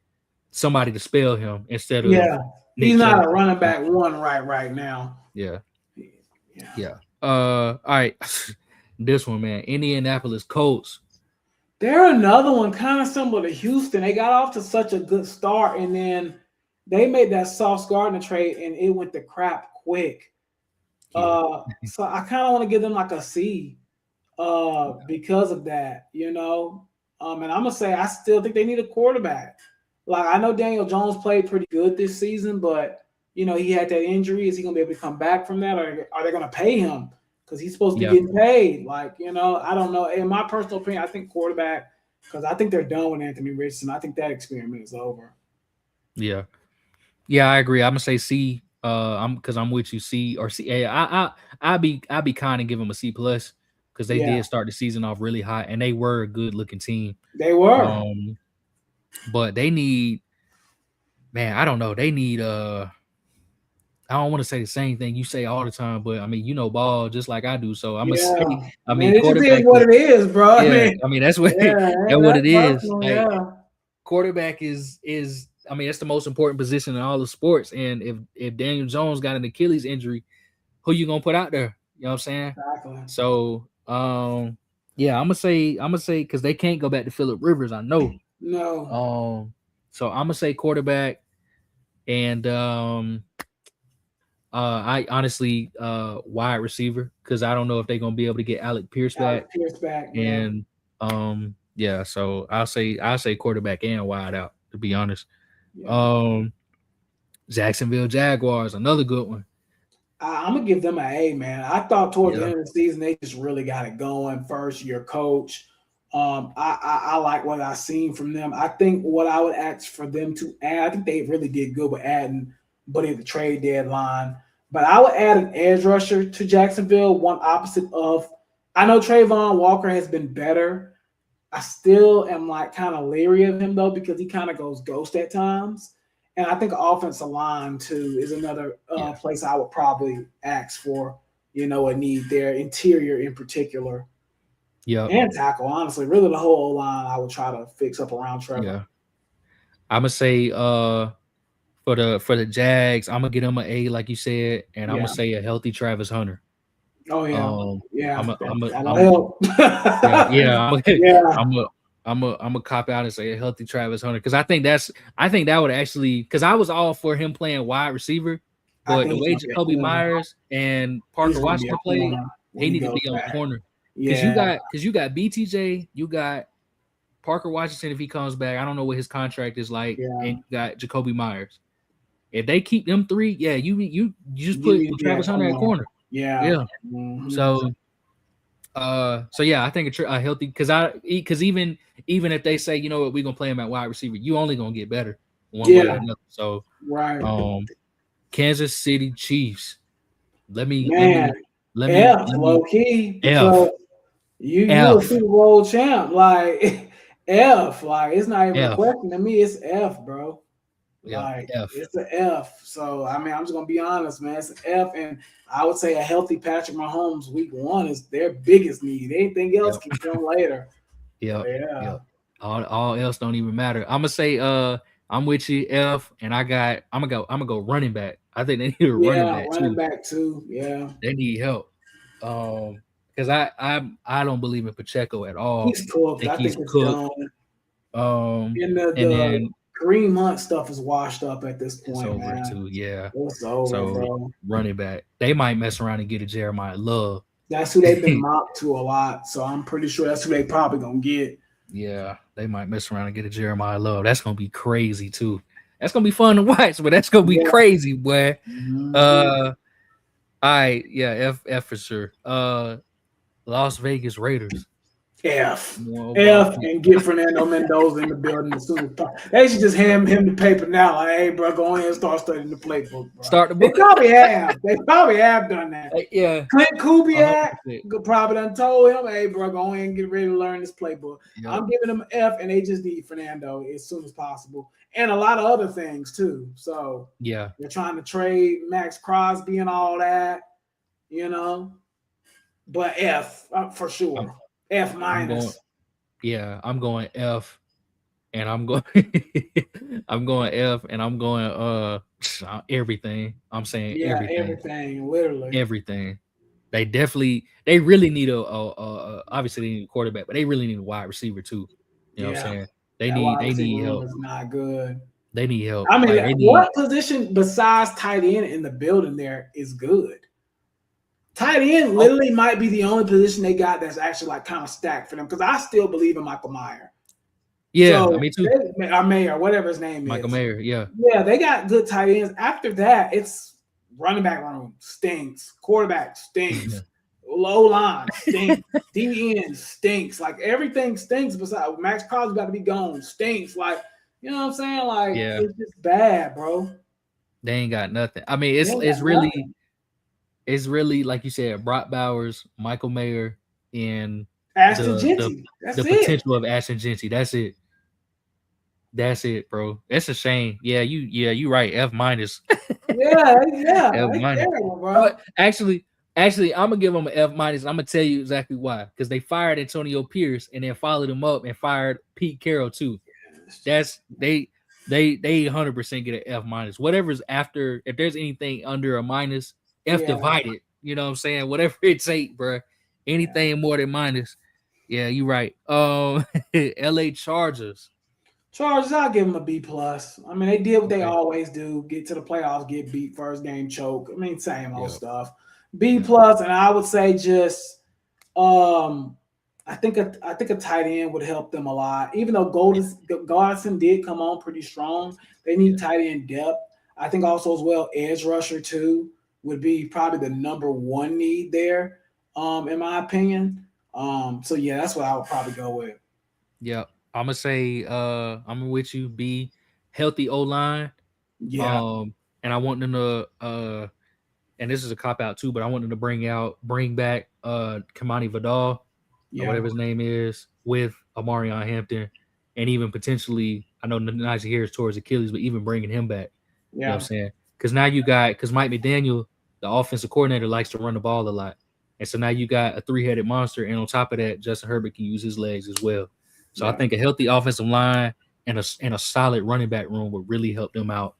somebody to spell him instead of he's not a running back one right now. Yeah. All right, this one, man, Indianapolis Colts. They're another one kind of similar to Houston. They got off to such a good start, and then they made that Sauce Gardner trade, and it went to crap quick. So I kind of want to give them like a C because of that, you know. And I'm going to say I still think they need a quarterback. Like, I know Daniel Jones played pretty good this season, but, you know, he had that injury. Is he going to be able to come back from that, or are they going to pay him? Because he's supposed to be getting paid. Like, you know, I don't know. In my personal opinion, I think quarterback, because I think they're done with Anthony Richardson. I think that experiment is over. Yeah. Yeah, I agree. I'm gonna say C. I'm with you. C or C. I'll be kind of give them a C plus because they did start the season off really hot and they were a good looking team. They were. But they need, man, I don't know. They need I don't want to say the same thing you say all the time, but I mean, you know, ball just like I do. So I'm gonna say, I mean, it just is what it is, bro. Yeah, I mean that's what that's what it is. Like, quarterback is I mean, that's the most important position in all the sports. And if Daniel Jones got an Achilles injury, who you gonna put out there? You know what I'm saying? Exactly. So yeah, I'm gonna say because they can't go back to Phillip Rivers. I know. No. So I'm gonna say quarterback, and I honestly wide receiver because I don't know if they're gonna be able to get Alec Pierce back. And yeah, so I'll say quarterback and wide out, to be honest. Yeah. Jacksonville Jaguars, another good one. I'm gonna give them an A, man. I thought towards the end of the season they just really got it going. First year coach. I like what I've seen from them. I think what I would ask for them to add, I think they really did good with adding Buddy at the trade deadline. But I would add an edge rusher to Jacksonville, one opposite of, I know Trayvon Walker has been better. I still am like kind of leery of him though, because he kind of goes ghost at times. And I think offensive line too is another place I would probably ask for, a need there, interior in particular. Yeah. And tackle, honestly. Really the whole line I would try to fix up around Trevor. Yeah. I'm gonna say for the Jags, I'm gonna get them an A, like you said, and I'm gonna say a healthy Travis Hunter. Oh yeah, I'm a cop out and say a healthy Travis Hunter because I think that would actually, because I was all for him playing wide receiver, but the way Jacoby Myers and Parker Washington played, he needed to be on the corner. Because you got BTJ, you got Parker Washington if he comes back. I don't know what his contract is like, and you got Jacoby Myers. If they keep them three, you just put Travis Hunter at corner. Yeah. Mm-hmm. So yeah, I think a healthy, because even if they say, you know what, we're gonna play him at wide receiver, you only gonna get better one way or another. So Kansas City Chiefs. Let me low key. So you're a Super Bowl champ, like F. Like it's not even a question to me. It's F, bro. It's an F. So I mean, I'm just gonna be honest, man. It's an F, and I would say a healthy Patrick Mahomes week 1 is their biggest need. Anything else can come later. All else don't even matter. I'm gonna say I'm with you, F, and I'm gonna go running back. I think they need a running back too. Yeah, they need help. Because I don't believe in Pacheco at all. He's cooked. I think it's cooked. And the Kareem Hunt stuff is washed up at this point. It's over too. Yeah, it's over, bro. Running back, they might mess around and get a Jeremiah Love. That's who they've been mocked to a lot. So I'm pretty sure that's who they probably gonna get. Yeah, they might mess around and get a Jeremiah Love. That's gonna be crazy too. That's gonna be fun to watch, but that's gonna be crazy, boy. Mm-hmm. All right, F for sure. Las Vegas Raiders. F and get Fernando Mendoza in the building as soon as possible. They should just hand him the paper now. Like, hey, bro, go ahead and start studying the playbook, bro. Start the book. They probably have done that. Yeah. Clint Kubiak probably done told him, hey, bro, go ahead and get ready to learn this playbook. Yep. I'm giving them an F, and they just need Fernando as soon as possible. And a lot of other things, too. So, they're trying to trade Max Crosby and all that, But F, for sure. F minus. I'm going F, and I'm going I'm going F, and I'm going everything. I'm saying everything, literally everything. They really need a obviously they need a quarterback, but they really need a wide receiver too. You know what I'm saying? They need help. It's not good. They need help. I mean, what position besides tight end in the building there is good? Tight end literally might be the only position they got that's actually like kind of stacked for them, because I still believe in Michael Mayer. Yeah, me too. Mayer, whatever his name Michael Mayer, yeah. Yeah, they got good tight ends. After that, it's running back room stinks, quarterback stinks, low line stinks, DN stinks. Like everything stinks. Besides Max Crosby got to be gone, stinks. Like, you know what I'm saying? Like it's just bad, bro. They ain't got nothing. I mean, it's really like you said, Brock Bowers, Michael Mayer, and Ashton Jeanty. The potential of Ashton Jeanty. That's it. That's it, bro. That's a shame. Yeah, you right. F-. Yeah. Terrible, bro. Actually, I'm gonna give them an F-. I'm gonna tell you exactly why. Because they fired Antonio Pierce and then followed him up and fired Pete Carroll too. That's they 100% get an F-. Whatever's after, if there's anything under a minus, F divided. You know what I'm saying? Whatever it takes, bro. Anything more than minus. Yeah, you right. LA Chargers. I'll give them a B+. I mean, they did what they always do: get to the playoffs, get beat first game, choke. I mean, same old stuff. B+, and I would say just, I think a tight end would help them a lot. Even though Goddardson did come on pretty strong, they need tight end depth. I think also as well, edge rusher too would be probably the number one need there, in my opinion. So yeah, that's what I would probably go with. Yeah. I'm gonna say I'm with you. B, healthy O-line. Yeah. And I want them to and this is a cop out too, but I want them to bring back Kamani Vidal, whatever his name is, with Amarion Hampton, and even potentially, I know Najee Harris towards Achilles, but even bringing him back. You know what I'm saying? Because now because Mike McDaniel, the offensive coordinator, likes to run the ball a lot, and so now you got a three-headed monster, and on top of that, Justin Herbert can use his legs as well. So I think a healthy offensive line and a solid running back room would really help them out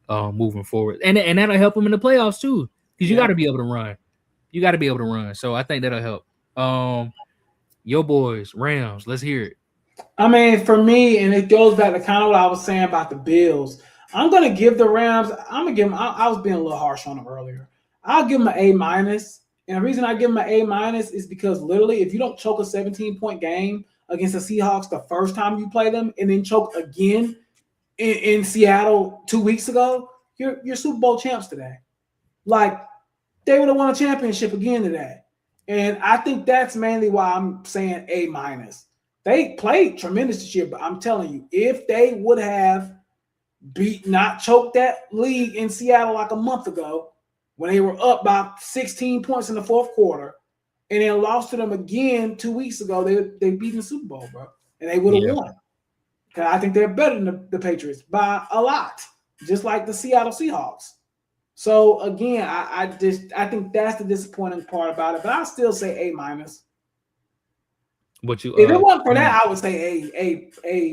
moving forward. And that'll help them in the playoffs too, because you got to be able to run. You got to be able to run. So I think that'll help. Your boys, Rams, let's hear it. I mean, for me, and it goes back to kind of what I was saying about the Bills, I'm going to give the Rams, I was being a little harsh on them earlier. I'll give them an A-. And the reason I give them an A- is because literally, if you don't choke a 17-point game against the Seahawks the first time you play them, and then choke again in Seattle 2 weeks ago, you're Super Bowl champs today. Like, they would have won a championship again today. And I think that's mainly why I'm saying A-. They played tremendous this year, but I'm telling you, if they would have not choked that lead in Seattle like a month ago, when they were up by 16 points in the fourth quarter, and then lost to them again 2 weeks ago, they beat in the Super Bowl, bro. And they would have won. Because I think they're better than the Patriots by a lot, just like the Seattle Seahawks. So, again, I think that's the disappointing part about it. But I still say A-. If it wasn't for that, I would say A+.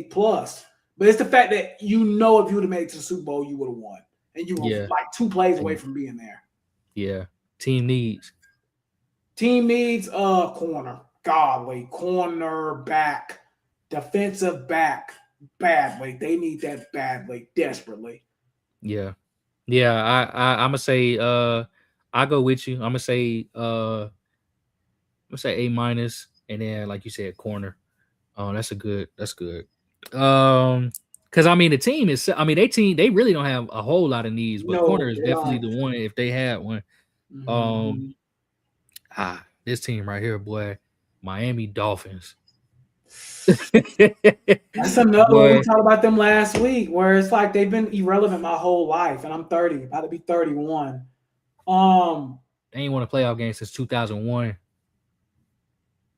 But it's the fact that if you would have made it to the Super Bowl, you would have won. And you were like 2 plays away from being there. Yeah. Team needs corner, cornerback, defensive back, badly. They need that badly, desperately. Yeah. I'm gonna say I go with you. I'm gonna say A-, and then like you said, corner. Oh, that's good. Because I mean the team is, they really don't have a whole lot of needs, but corner is definitely the one if they had one. This team right here, boy, Miami Dolphins. That's another one. We talked about them last week, where it's like they've been irrelevant my whole life, and I'm 30, about to be 31. They ain't won a playoff game since 2001.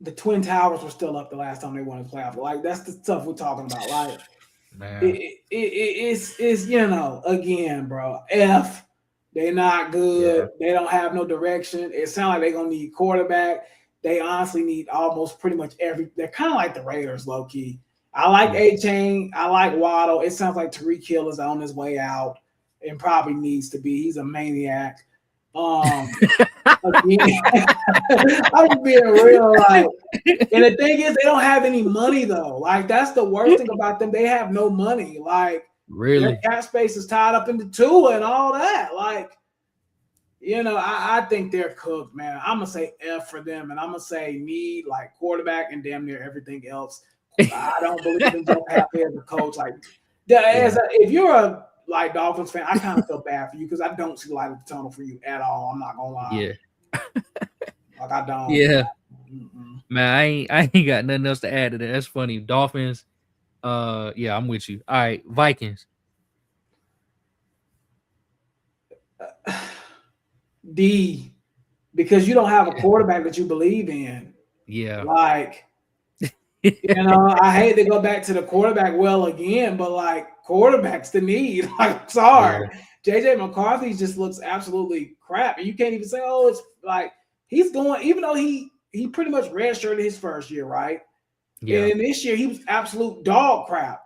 The Twin Towers were still up the last time they won a playoff. Like, that's the stuff we're talking about. Like, it's again, bro. F. They're not good. Yeah. They don't have no direction. It sounds like they're gonna need quarterback. They honestly need almost pretty much they're kind of like the Raiders, low key. I like A-Chain. I like Waddle. It sounds like Tyreek Hill is on his way out and probably needs to be. He's a maniac. I'm being real, like, and the thing is, they don't have any money though. Like, that's the worst thing about them. They have no money. Like, really, their cap space is tied up into Tua and all that. Like, I think they're cooked, man. I'm gonna say F for them, and I'm gonna say need like quarterback and damn near everything else. I don't believe in Joe Pappy as a coach. Like, if you're a Dolphins fan, I kind of feel bad for you because I don't see light at the tunnel for you at all. I'm not gonna lie. Yeah. Like, I don't. Yeah. Man, I ain't got nothing else to add to that. That's funny. Dolphins. Yeah, I'm with you. All right, Vikings. D, because you don't have a quarterback that you believe in. Yeah. Like, I hate to go back to the quarterback well again, but like quarterback's the need. Like, sorry. Yeah. JJ McCarthy just looks absolutely crap. And you can't even say, oh, it's like he's going, even though he pretty much redshirted his first year, right? Yeah. And this year he was absolute dog crap.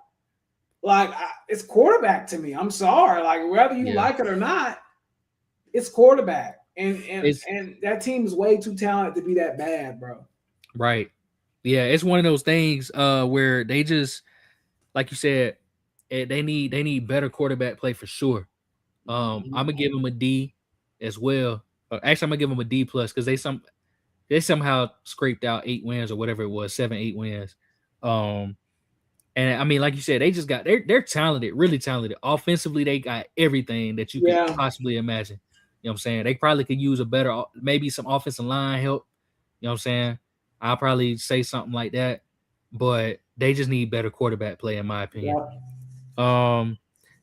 Like, it's quarterback to me. I'm sorry. Like, whether you like it or not, it's quarterback. And that team is way too talented to be that bad, bro. Right. Yeah, it's one of those things where they just, like you said, they need better quarterback play for sure. I'm gonna give them a D as well. Actually, I'm gonna give them a D plus because they somehow scraped out 8 wins or whatever it was, 7-8 wins. And I mean, like you said, they just got they're talented, really talented. Offensively, they got everything that you could possibly imagine. You know what I'm saying? They probably could use a better, maybe some offensive line help. You know what I'm saying? I'll probably say something like that, but they just need better quarterback play, in my opinion.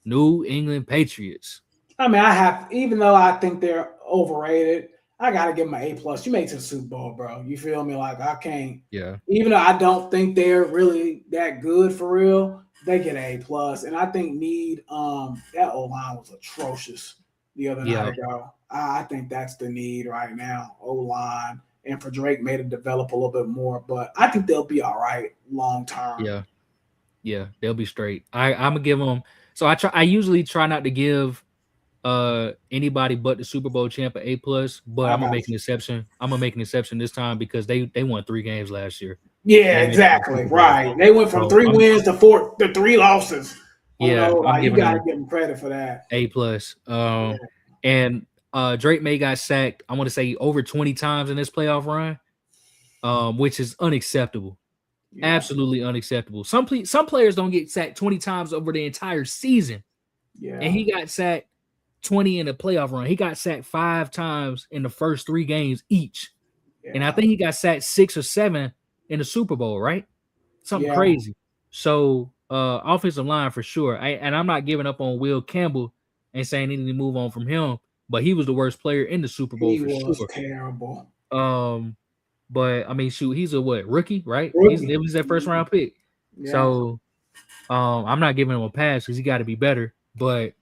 New England Patriots. I mean, even though I think they're overrated, I gotta give them an A plus. You made it to the Super Bowl, bro. You feel me? Like, I can't. Yeah. Even though I don't think they're really that good for real, they get an A plus. And I think that O-line was atrocious the other night, bro. I think that's the need right now, O-line. And for Drake may to develop a little bit more, but I think they'll be all right long term. Yeah, they'll be straight. I'm gonna give them. So I usually try not to give anybody but the Super Bowl champ an A plus, but I'm gonna make an exception. I'm gonna make an exception this time because they won 3 games last year. Yeah, exactly. Right. They went from 3 wins to 3 losses. Yeah, you gotta give them credit for that. A plus. And Drake May got sacked, I want to say over 20 times in this playoff run, which is unacceptable. Yeah. Absolutely unacceptable. Some players don't get sacked 20 times over the entire season. Yeah. And he got sacked 20 in the playoff run. He got sacked 5 times in the first 3 games each. Yeah. And I think he got sacked 6 or 7 in the Super Bowl, right? Something crazy. So offensive line for sure. And I'm not giving up on Will Campbell and saying they need to move on from him. But he was the worst player in the Super Bowl for sure. He was terrible. But I mean, shoot, he's a rookie, right? It was that first round pick. Yeah. So I'm not giving him a pass because he got to be better. But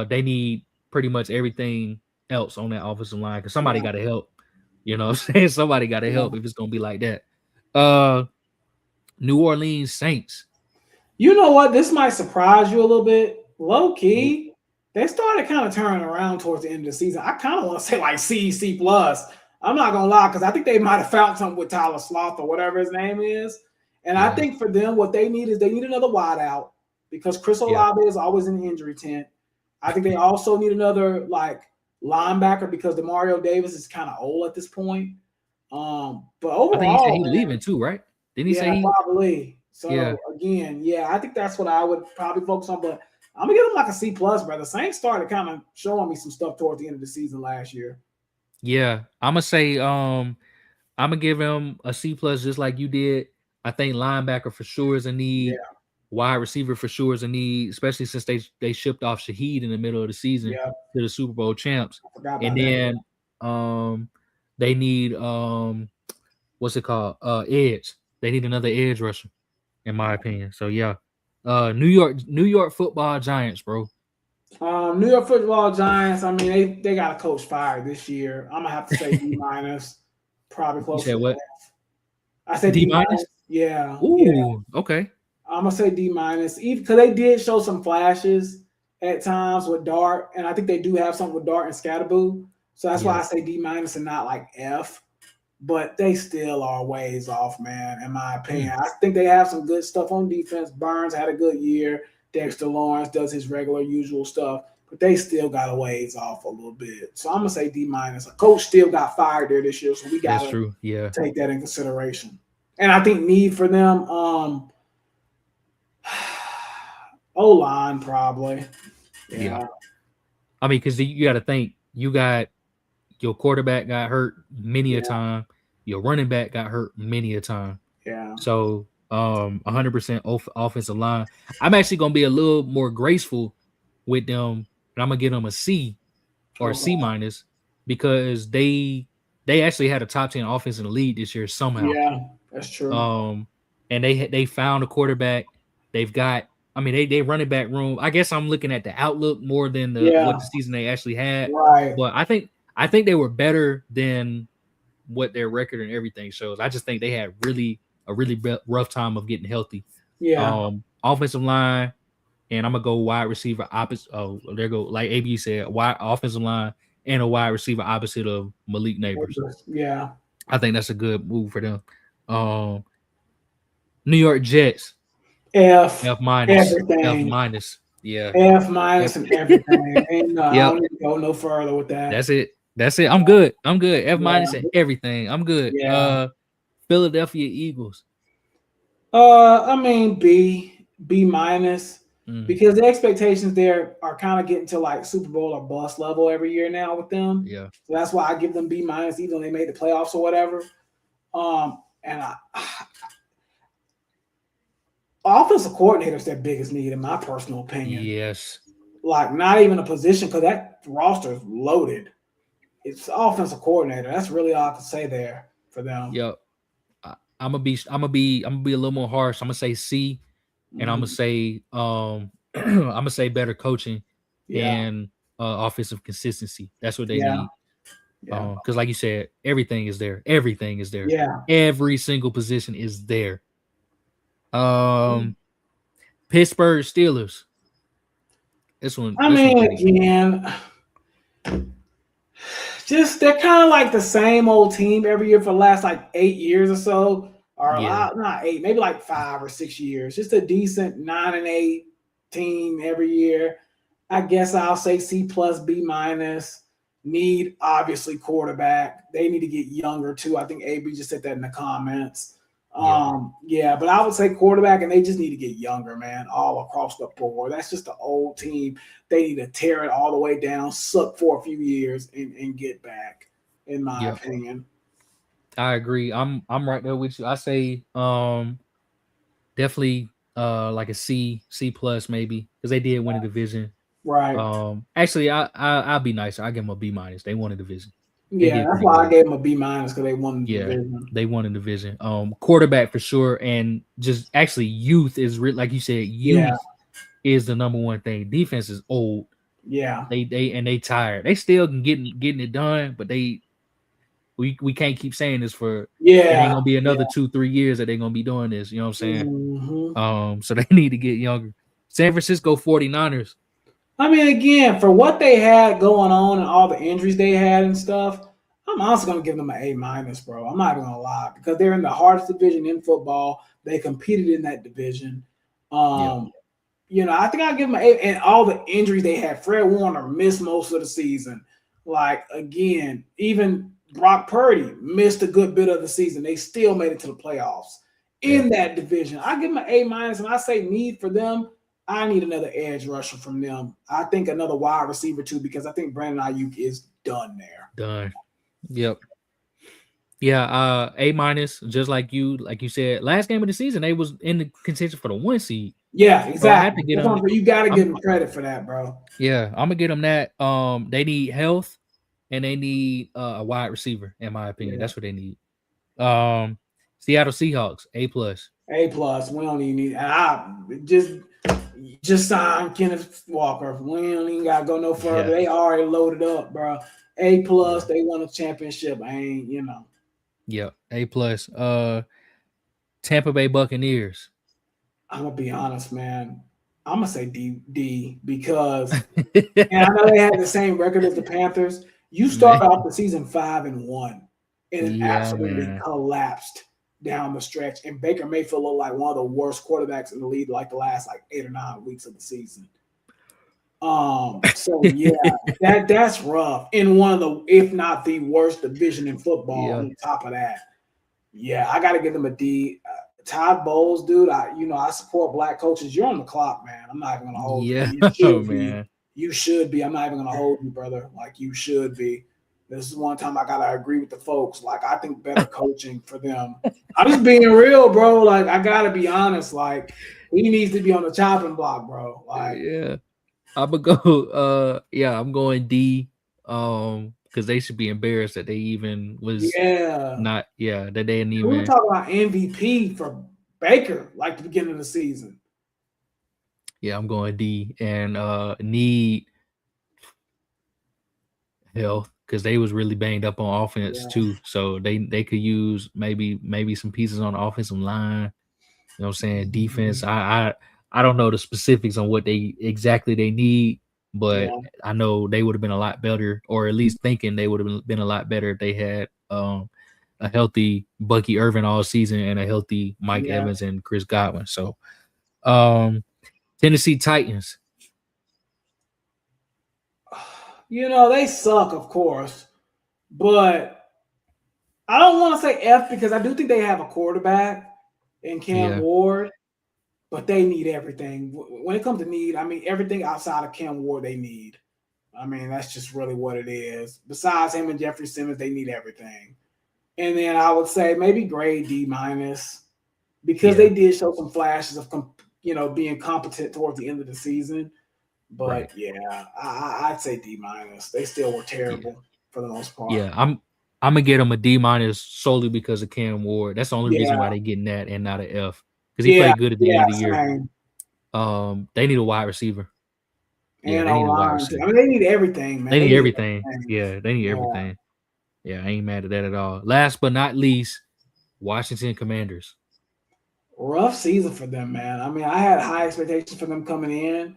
they need pretty much everything else on that offensive line because somebody got to help. You know what I'm saying? Somebody got to help if it's gonna be like that. New Orleans Saints. You know what? This might surprise you a little bit. Low key. They started kind of turning around towards the end of the season. I kind of want to say like C plus. I'm not going to lie because I think they might have found something with Tyler Sloth or whatever his name is. And I think for them, what they need is they need another wideout because Chris Olave is always in the injury tent. I think they also need another like linebacker because Demario Davis is kind of old at this point. But overall, I think he said he's leaving too, right? Didn't he say probably? So again, I think that's what I would probably focus on. But I'm gonna give them like a C plus, brother. Saints started kind of showing me some stuff towards the end of the season last year. Yeah, I'm gonna say I'm gonna give him a C plus just like you did. I think linebacker for sure is a need. Yeah. Wide receiver for sure is a need, especially since they shipped off Shaheed in the middle of the season to the Super Bowl champs. And then they need what's it called? Edge. They need another edge rusher, in my opinion. So New York Football Giants, bro. New York Football Giants. I mean, they got a coach fired this year. I'm gonna have to say D minus, probably close. You said what? I said D minus. Yeah. Ooh. Okay. I'm gonna say D minus, even because they did show some flashes at times with Dart, and I think they do have something with Dart and Scatterboo. So that's why I say D minus and not like F. But they still are ways off, man, in my opinion. I think they have some good stuff on defense. Burns had a good year. Dexter Lawrence does his regular, usual stuff. But they still got a ways off a little bit. So I'm going to say D minus. A coach still got fired there this year, so we got to take that in consideration. And I think need for them, O-line probably. Yeah. I mean, because you got to think, you got your quarterback got hurt many a time. Your running back got hurt many a time. Yeah. So 100% offensive line. I'm actually going to be a little more graceful with them, and I'm going to give them a C or C minus because they actually had a top 10 offense in the league this year somehow. Yeah, that's true. And they found a quarterback. They've got, I mean, they running back room. I guess I'm looking at the outlook more than what the season they actually had. Right. But I think they were better than what their record and everything shows. I just think they had a really rough time of getting healthy. Yeah. Offensive line, and I'm gonna go wide receiver opposite. Oh, there go, like AB said, wide offensive line and a wide receiver opposite of Malik Neighbors. Yeah. I think that's a good move for them. New York Jets. F minus. Everything. F minus. Yeah. F minus and everything. And I don't need to go no further with that. That's it. I'm good. F minus and everything. I'm good. Yeah. Philadelphia Eagles. I mean B minus. Because the expectations there are kind of getting to like Super Bowl or bust level every year now with them. Yeah. So that's why I give them B minus, even though they made the playoffs or whatever. And offensive coordinator's their biggest need, in my personal opinion. Yes. Like not even a position, because that roster is loaded. It's offensive coordinator. That's really all I can say there for them. Yep. I'm gonna be a little more harsh. I'm gonna say C, and I'm gonna say better coaching and offensive consistency. That's what they need. Yeah. Because like you said, everything is there. Everything is there. Yeah. Every single position is there. Pittsburgh Steelers. This one. Again, just they're kind of like the same old team every year for the last like 8 years or so, or not 8, maybe like 5 or 6 years. Just a decent 9-8 team every year. I guess I'll say C plus B minus. Need obviously quarterback. They need to get younger too. I think AB just said that in the comments. But I would say quarterback, and they just need to get younger, man, all across the board. That's just the old team. They need to tear it all the way down, suck for a few years, and get back, in my opinion. I agree. I'm right there with you. I say definitely like a C plus maybe, because they did win a division. Right. Actually, I'll be nicer. I give them a B minus. They won a division. Yeah, that's why I gave them a B minus, because they won the division. They won a division. Quarterback for sure, and just actually youth is like you said. Youth is the number one thing. Defense is old. Yeah, they tired. They still can getting it done, but we can't keep saying this for it ain't gonna be another 2-3 years that they're gonna be doing this. You know what I'm saying? Mm-hmm. So they need to get younger. San Francisco 49ers. I mean, again, for what they had going on and all the injuries they had and stuff, I'm honestly going to give them an A minus, bro. I'm not even going to lie, because they're in the hardest division in football. They competed in that division. I think I'll give them an A. And all the injuries they had, Fred Warner missed most of the season. Like, again, even Brock Purdy missed a good bit of the season. They still made it to the playoffs in that division. I give them an A minus, and I say need for them. I need another edge rusher from them. I think another wide receiver too, because I think Brandon Ayuk is done there. Done. Yep. Yeah. A minus, just like you said, last game of the season, they was in the contention for the 1 seed. Yeah, exactly. So you got to give them credit for that, bro. Yeah, I'm gonna get them that. They need health, and they need a wide receiver. In my opinion, that's what they need. Seattle Seahawks, A plus. A plus. We don't even need. Just sign Kenneth Walker. We don't even gotta go no further. They already loaded up, bro. A plus. They won a championship. Yeah, A plus. Tampa Bay Buccaneers. I'm gonna be honest, man. I'm gonna say D because and I know they had the same record as the Panthers. You start off the season 5-1, and it absolutely collapsed down the stretch, and Baker Mayfield looked like one of the worst quarterbacks in the league like the last 8 or 9 weeks of the season. That's rough in one of the, if not the worst division in football. On top of that, I got to give them a D. Todd Bowles, dude, I support black coaches. You're on the clock, man. I'm not even gonna hold you. You should be. I'm not even gonna hold you, brother. Like, you should be. This is one time I gotta agree with the folks. Like, I think better coaching for them. I'm just being real, bro. Like, I gotta be honest. Like, he needs to be on the chopping block, bro. Like, I'm gonna go. I'm going D. Because they should be embarrassed that they even was not that they didn't even. We were talking about MVP for Baker like the beginning of the season. Yeah, I'm going D and need health because they was really banged up on offense too. So they could use maybe some pieces on the offensive line. You know what I'm saying? Defense. I don't know the specifics on what they exactly they need, but I know they would have been a lot better, or at least thinking they would have been a lot better if they had a healthy Bucky Irvin all season and a healthy Mike Evans and Chris Godwin. So Tennessee Titans. You know, they suck, of course, but I don't want to say F because I do think they have a quarterback in Cam Ward, but they need everything. When it comes to need, I mean, everything outside of Cam Ward they need. I mean, that's just really what it is. Besides him and Jeffrey Simmons, they need everything. And then I would say maybe grade D- because they did show some flashes of, being competent towards the end of the season. But I'd say D-. They still were terrible for the most part. Yeah, I'm gonna get them a D- solely because of Cam Ward. That's the only reason why they're getting that and not an F. Because he played good at the end of the year. They need a wide receiver. And they need a wide receiver. I mean, they need everything, man. They need everything. Yeah, they need everything. Yeah, I ain't mad at that at all. Last but not least, Washington Commanders. Rough season for them, man. I mean, I had high expectations for them coming in,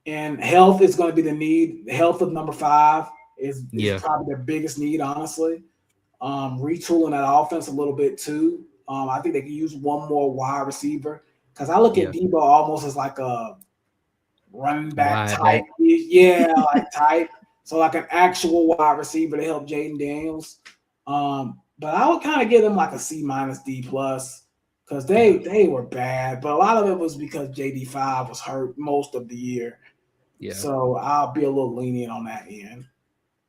and health is going to be the need. The health of number 5 is probably their biggest need, honestly. Retooling that offense a little bit too. I think they could use one more wide receiver because I look at Debo almost as like a running back type. Like type. So like an actual wide receiver to help Jaden Daniels. But I would kind of give them like a C- D+ because they were bad. But a lot of it was because JD5 was hurt most of the year. Yeah. So I'll be a little lenient on that end.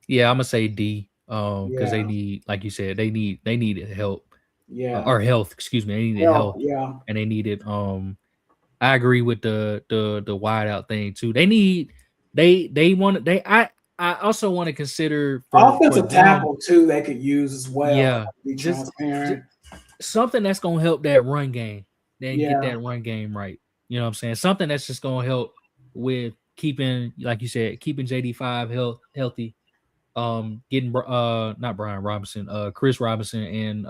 Yeah, I'm gonna say D. Because they need, like you said, they needed help. Yeah. Or health, excuse me. They needed help. Yeah. And they needed I agree with the wide out thing too. I also want to consider offensive tackle too. They could use as well. Yeah, be transparent. Something that's gonna help that run game. Then get that run game right. You know what I'm saying? Something that's just gonna help with keeping, like you said, keeping JD5 healthy. Getting not Brian Robinson, Chris Robinson, and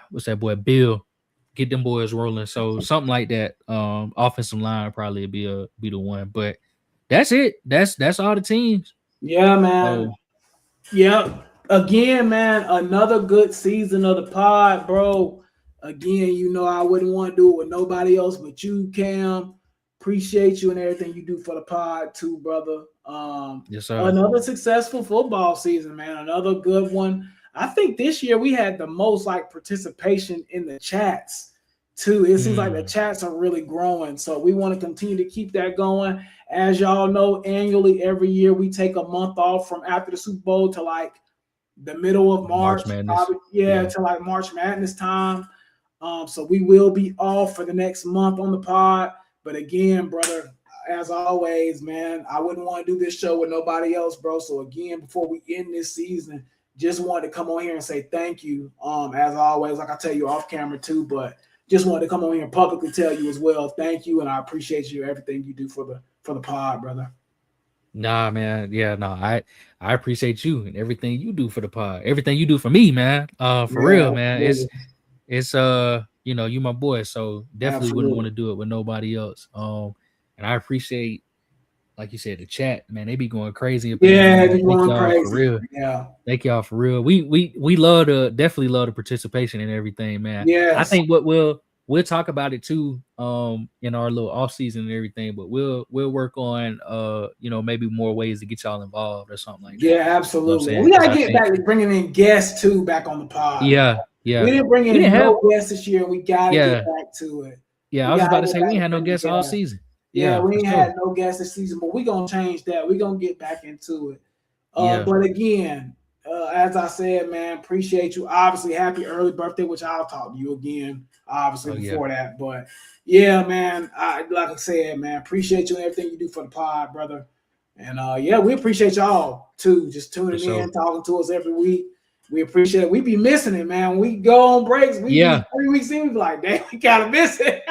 what's that boy Bill? Get them boys rolling. So something like that. Offensive line probably be the one, but that's it. That's all the teams. Yeah, man. Yeah. Again, man, another good season of the pod, bro. Again, I wouldn't want to do it with nobody else but you, Cam. Appreciate you and everything you do for the pod too, brother. Yes, sir. Another successful football season, man. Another good one. I think this year we had the most participation in the chats too. It seems like the chats are really growing. So we want to continue to keep that going. As y'all know, annually every year we take a month off from after the Super Bowl to the middle of March probably, to March Madness time. So we will be off for the next month on the pod. But again, brother, as always, man, I wouldn't want to do this show with nobody else, bro. So again, before we end this season, just wanted to come on here and say thank you. As always, like I tell you off camera too, but just wanted to come on here and publicly tell you as well. Thank you, and I appreciate you everything you do for the pod, brother. Nah, man. Yeah, no, I appreciate you and everything you do for the pod. Everything you do for me, man. For real, man. It's you my boy, so definitely wouldn't want to do it with nobody else. And I appreciate, like you said, the chat, man. They be going crazy. Yeah, they going crazy for real. Yeah, thank y'all for real. We definitely love the participation and everything, man. Yeah, I think what we'll talk about it too, in our little off season and everything. But we'll work on maybe more ways to get y'all involved or something like that. Yeah, absolutely. You know we gotta get back to bringing in guests too back on the pod. Yeah. We didn't bring in no guests this year. We gotta get back to it. Yeah, I was about to say we ain't had no guests all season. Yeah, we ain't had no guests this season, but we're gonna change that. We're gonna get back into it. But again, as I said, man, appreciate you. Obviously, happy early birthday, which I'll talk to you again, obviously, before that. But yeah, man, like I said, man, appreciate you and everything you do for the pod, brother. And yeah, we appreciate y'all too, just tuning in, talking to us every week. We appreciate it. We be missing it, man. When we go on breaks. We be 3 weeks in, we be like, damn, we kind of miss it.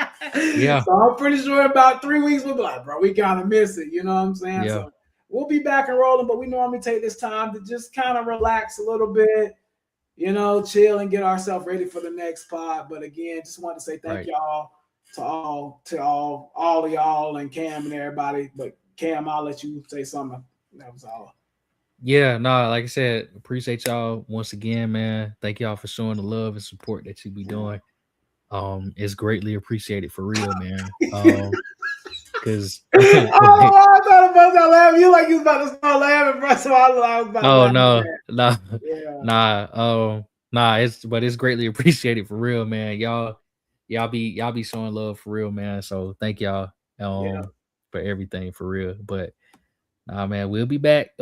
So I'm pretty sure about 3 weeks, we'll be like, bro, we kind of miss it. You know what I'm saying? Yeah. So we'll be back and rolling, but we normally take this time to just kind of relax a little bit, you know, chill and get ourselves ready for the next pod. But again, just want to say thank y'all to all of y'all and Cam and everybody. But Cam, I'll let you say something. That was all. Yeah, no, like I said, appreciate y'all once again, man. Thank y'all for showing the love and support that you be doing. It's greatly appreciated for real, man. Because I thought about that laughing. You like you was about to start laughing, bro. So I was about it's greatly appreciated for real, man. Y'all be showing love for real, man. So thank y'all for everything for real. But nah, man, we'll be back.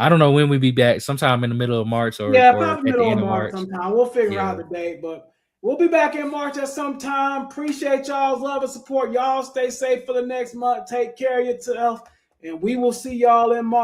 I don't know when we'll be back. Sometime in the middle of March or probably middle of March sometime. We'll figure out the date, but we'll be back in March at some time. Appreciate y'all's love and support. Y'all stay safe for the next month. Take care of yourself, and we will see y'all in March.